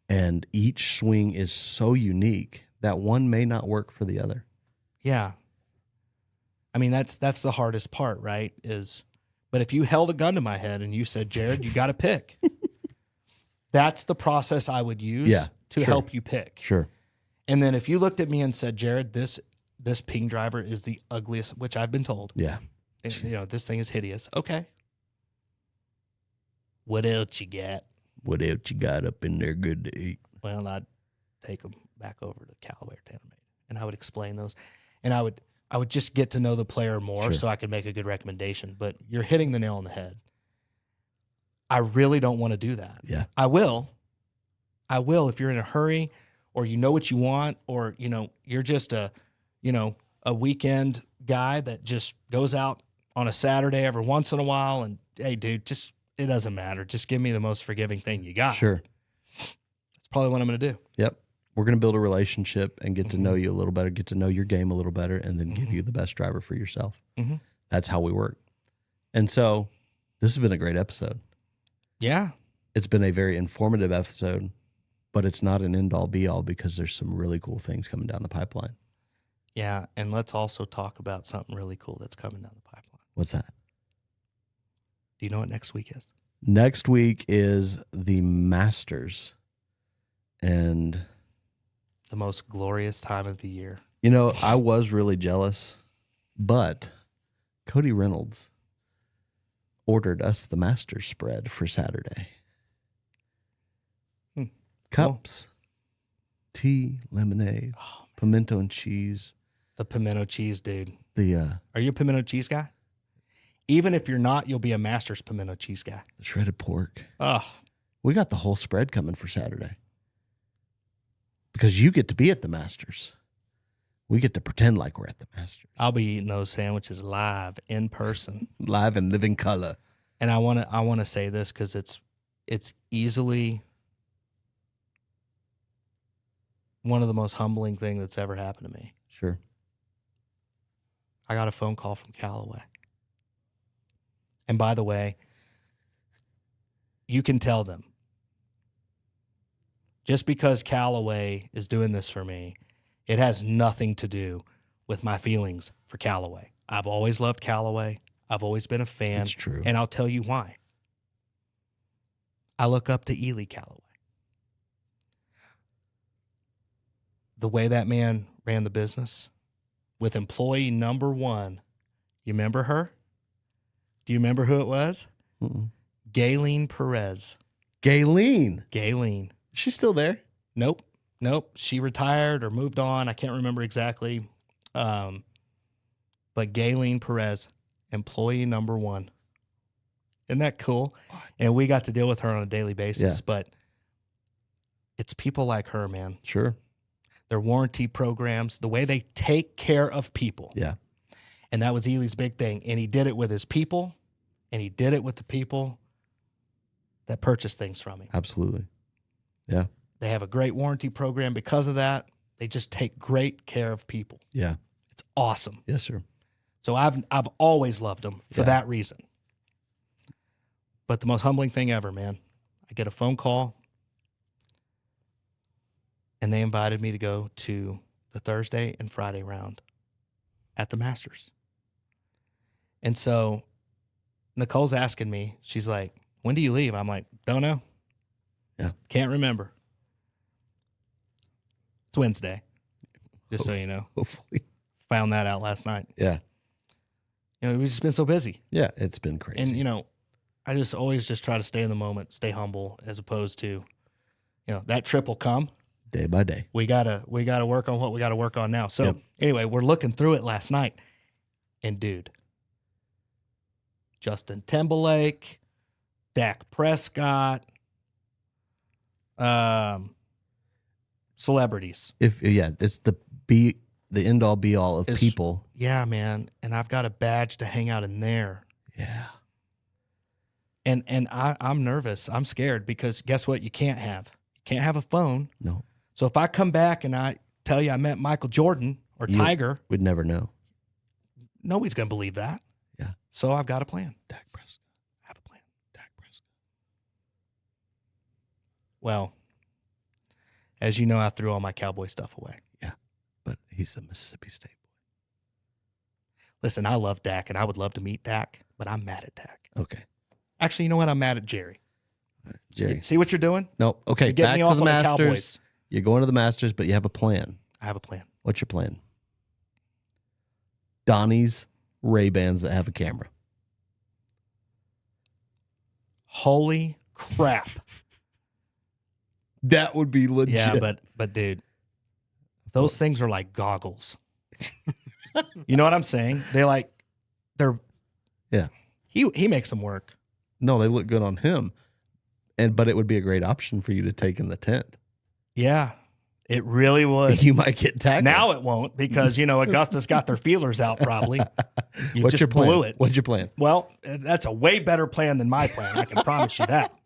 And each swing is so unique that one may not work for the other. Yeah. I mean, that's the hardest part, right? But if you held a gun to my head and you said, Jared, you got to pick. That's the process I would use to help you pick. Sure. And then if you looked at me and said, Jared, this Ping driver is the ugliest, which I've been told. Yeah. This thing is hideous. Okay. What else you got? What else you got up in there good to eat? Well, I'd take them back over to Callaway or TaylorMade, and I would explain those. And I would just get to know the player more so I could make a good recommendation. But you're hitting the nail on the head. I really don't want to do that. Yeah. I will if you're in a hurry or you know what you want or, you're just a weekend guy that just goes out on a Saturday every once in a while and, hey, dude, it doesn't matter. Just give me the most forgiving thing you got. Sure. That's probably what I'm going to do. Yep. We're going to build a relationship and get to know you a little better, get to know your game a little better, and then give you the best driver for yourself. Mm-hmm. That's how we work. And so this has been a great episode. Yeah. It's been a very informative episode. but it's not an end all be all because there's some really cool things coming down the pipeline. Yeah, and let's also talk about something really cool that's coming down the pipeline. What's that? Do you know what next week is? Next week is the Masters. And the most glorious time of the year. You know, I was really jealous, but Cody Reynolds ordered us the Masters spread for Saturday. Cups, tea, lemonade, pimento and cheese. The pimento cheese, dude. Are you a pimento cheese guy? Even if you're not, you'll be a Masters pimento cheese guy. The shredded pork. Oh, we got the whole spread coming for Saturday. Because you get to be at the Masters. We get to pretend like we're at the Masters. I'll be eating those sandwiches live in person. Live in living color. And I want to say this because it's easily one of the most humbling things that's ever happened to me. Sure. I got a phone call from Callaway. And by the way, you can tell them. Just because Callaway is doing this for me, it has nothing to do with my feelings for Callaway. I've always loved Callaway. I've always been a fan. That's true. And I'll tell you why. I look up to Ely Callaway. The way that man ran the business with employee number one, you remember her? Do you remember who it was? Gayleen Perez. Gayleen. She's still there? Nope. She retired or moved on. I can't remember exactly. But Gayleen Perez, employee number one. Isn't that cool? And we got to deal with her on a daily basis. Yeah. But it's people like her, man. Sure. Their warranty programs, the way they take care of people. Yeah. And that was Ely's big thing. And he did it with his people, and he did it with the people that purchased things from him. Absolutely. Yeah. They have a great warranty program because of that. They just take great care of people. Yeah. It's awesome. Yes, sir. So I've always loved them for that reason. But the most humbling thing ever, man, I get a phone call, and they invited me to go to the Thursday and Friday round at the Masters. And so Nicole's asking me, she's like, when do you leave? I'm like, don't know. Yeah. Can't remember. It's Wednesday, just so you know. Hopefully. Found that out last night. Yeah. We've just been so busy. Yeah, it's been crazy. And, I just always just try to stay in the moment, stay humble, as opposed to, that trip will come. Day by day. We gotta work on what we gotta work on now. So anyway, we're looking through it last night. And dude, Justin Timberlake, Dak Prescott, celebrities. It's the end all be all of people. Yeah, man. And I've got a badge to hang out in there. Yeah. And I'm nervous. I'm scared because guess what? You can't have a phone. No. So if I come back and I tell you I met Michael Jordan or Tiger, we'd never know. Nobody's gonna believe that. Yeah. So I've got a plan. Dak Prescott. I have a plan. Dak Prescott. Well, as you know, I threw all my Cowboy stuff away. Yeah. But he's a Mississippi State boy. Listen, I love Dak and I would love to meet Dak, but I'm mad at Dak. Okay. Actually, you know what? I'm mad at Jerry. Jerry. See what you're doing? No. Okay. You're getting back me off to the on Masters. The Cowboys. You're going to the Masters, but you have a plan. I have a plan. What's your plan? Donnie's Ray-Bans that have a camera. Holy crap. That would be legit. Yeah, but dude, those things are like goggles. You know what I'm saying? They're Yeah. He makes them work. No, they look good on him. But it would be a great option for you to take in the tent. Yeah, it really would. You might get tackled. Now it won't because, Augusta's got their feelers out probably. What's your plan? Blew it. What's your plan? Well, that's a way better plan than my plan. I can promise you that.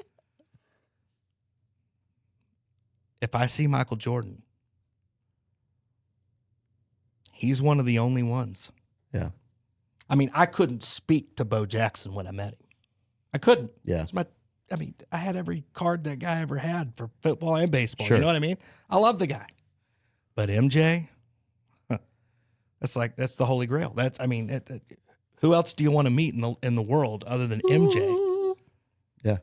If I see Michael Jordan, he's one of the only ones. Yeah. I mean, I couldn't speak to Bo Jackson when I met him. I couldn't. Yeah. It's my I had every card that guy ever had for football and baseball. Sure. You know what I mean? I love the guy. But MJ, that's the holy grail. Who else do you want to meet in the world other than MJ? Yeah.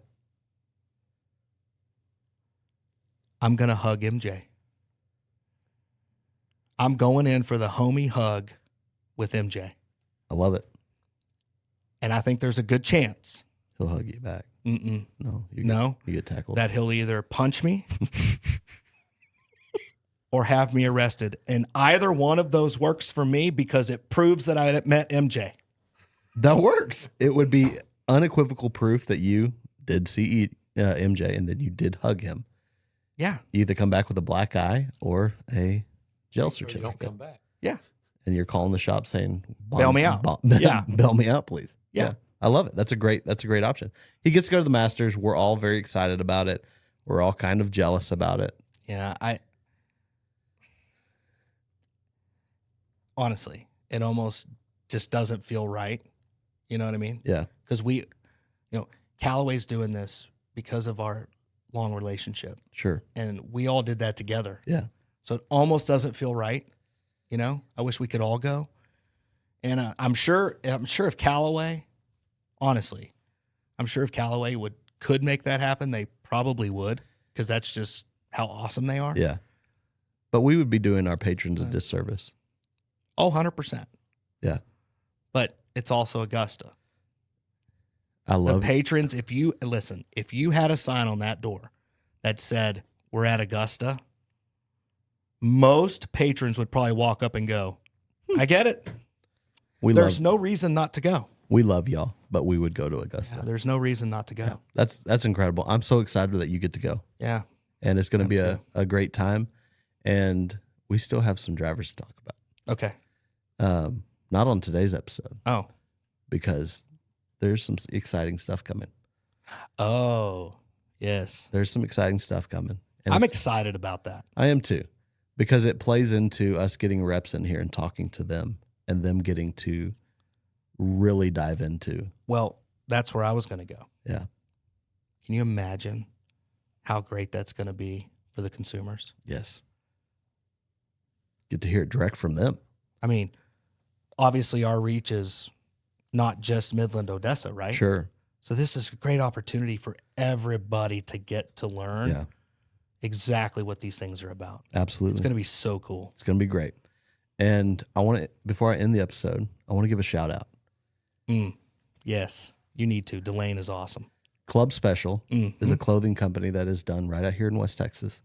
I'm going to hug MJ. I'm going in for the homie hug with MJ. I love it. And I think there's a good chance. He'll hug you back. Mm-mm. No. You get tackled. That he'll either punch me or have me arrested. And either one of those works for me because it proves that I met MJ. That works. It would be unequivocal proof that you did see MJ and then you did hug him. Yeah. You either come back with a black eye or a jail Or certificate. you don't come back. Yeah. And you're calling the shop saying, Bail me out. Yeah. Bail me out, please. Yeah. I love it. That's a great option. He gets to go to the Masters. We're all very excited about it. We're all kind of jealous about it. Yeah. Honestly, it almost just doesn't feel right. You know what I mean? Yeah. Because Callaway's doing this because of our long relationship. Sure. And we all did that together. Yeah. So it almost doesn't feel right. I wish we could all go. And I'm sure if Callaway, honestly, if Callaway could make that happen, they probably would, because that's just how awesome they are. Yeah. But we would be doing our patrons a disservice. Oh, 100%. Yeah. But it's also Augusta. I love the patrons. If you had a sign on that door that said, "We're at Augusta," most patrons would probably walk up and go, "I get it. There's no reason not to go." We love y'all, but we would go to Augusta. Yeah, there's no reason not to go. Yeah, that's incredible. I'm so excited that you get to go. Yeah. And it's going to be a great time. And we still have some drivers to talk about. Okay. Not on today's episode. Oh. Because there's some exciting stuff coming. Oh, yes. There's some exciting stuff coming. And I'm excited about that. I am too. Because it plays into us getting reps in here and talking to them and them getting to really dive into. Well, that's where I was going to go. Yeah. Can you imagine how great that's going to be for the consumers? Yes. Get to hear it direct from them. I mean, obviously our reach is not just Midland, Odessa, right? Sure. So this is a great opportunity for everybody to get to learn exactly what these things are about. Absolutely. It's going to be so cool. It's going to be great. And I want to, before I end the episode, I want to give a shout out. Yes, you need to. Delane is awesome. Club Special is a clothing company that is done right out here in West Texas,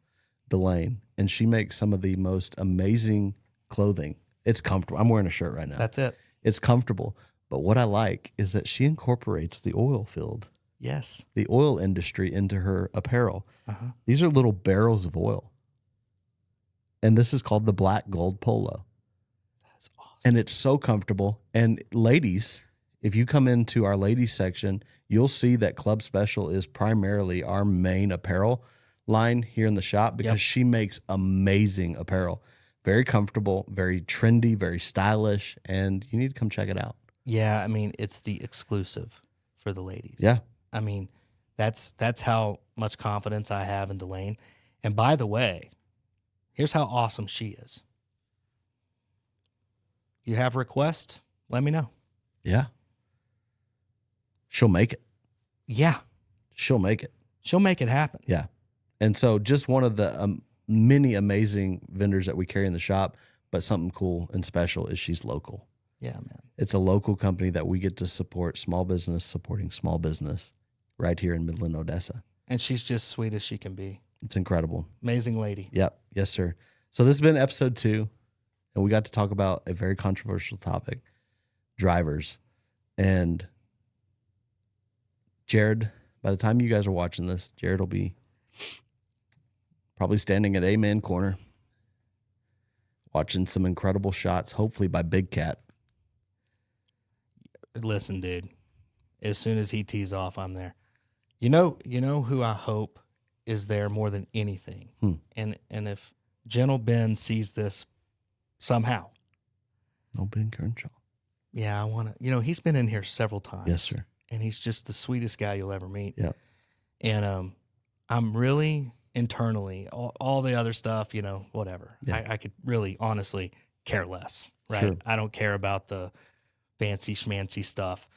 Delane, and she makes some of the most amazing clothing. It's comfortable. I'm wearing a shirt right now. That's it. It's comfortable. But what I like is that she incorporates the oil field, the oil industry into her apparel. These are little barrels of oil. And this is called the Black Gold Polo. That's awesome. And it's so comfortable. And ladies, if you come into our ladies section, you'll see that Club Special is primarily our main apparel line here in the shop because she makes amazing apparel. Very comfortable, very trendy, very stylish, and you need to come check it out. Yeah, I mean, it's the exclusive for the ladies. Yeah. I mean, that's how much confidence I have in Delane. And by the way, here's how awesome she is. You have a request, let me know. Yeah. She'll make it. Yeah. She'll make it. She'll make it happen. Yeah. And so just one of the many amazing vendors that we carry in the shop, but something cool and special is she's local. Yeah, man. It's a local company that we get to support small business, supporting small business right here in Midland, Odessa. And she's just sweet as she can be. It's incredible. Amazing lady. Yep. Yes, sir. So this has been episode 2, and we got to talk about a very controversial topic, drivers. And Jared, by the time you guys are watching this, Jared will be probably standing at Amen Corner, watching some incredible shots, hopefully by Big Cat. Listen, dude, as soon as he tees off, I'm there. You know who I hope is there more than anything? And if Gentle Ben sees this somehow. No, Ben Kernshaw. Yeah, I want to, he's been in here several times. Yes, sir. And he's just the sweetest guy you'll ever meet. Yeah. And I'm really internally, all the other stuff, whatever. Yeah. I could really honestly care less, right? Sure. I don't care about the fancy schmancy stuff.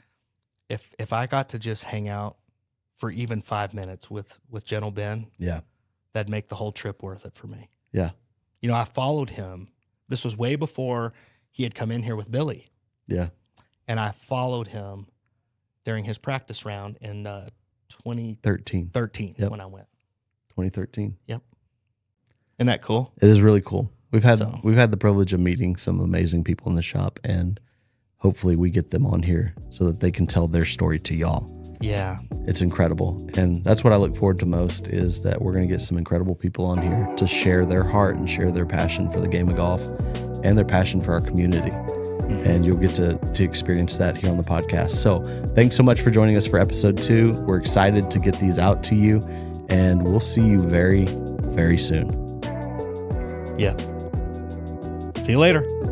If I got to just hang out for even 5 minutes with Gentle Ben, Yeah. that'd make the whole trip worth it for me. Yeah. I followed him. This was way before he had come in here with Billy. Yeah. And I followed him during his practice round in 2013 when I went. 2013. Yep. Isn't that cool? It is really cool. We've had the privilege of meeting some amazing people in the shop, and hopefully we get them on here so that they can tell their story to y'all. Yeah. It's incredible. And that's what I look forward to most, is that we're going to get some incredible people on here to share their heart and share their passion for the game of golf and their passion for our community. And you'll get to experience that here on the podcast. So thanks so much for joining us for episode 2. We're excited to get these out to you, and we'll see you very, very soon. Yeah. See you later.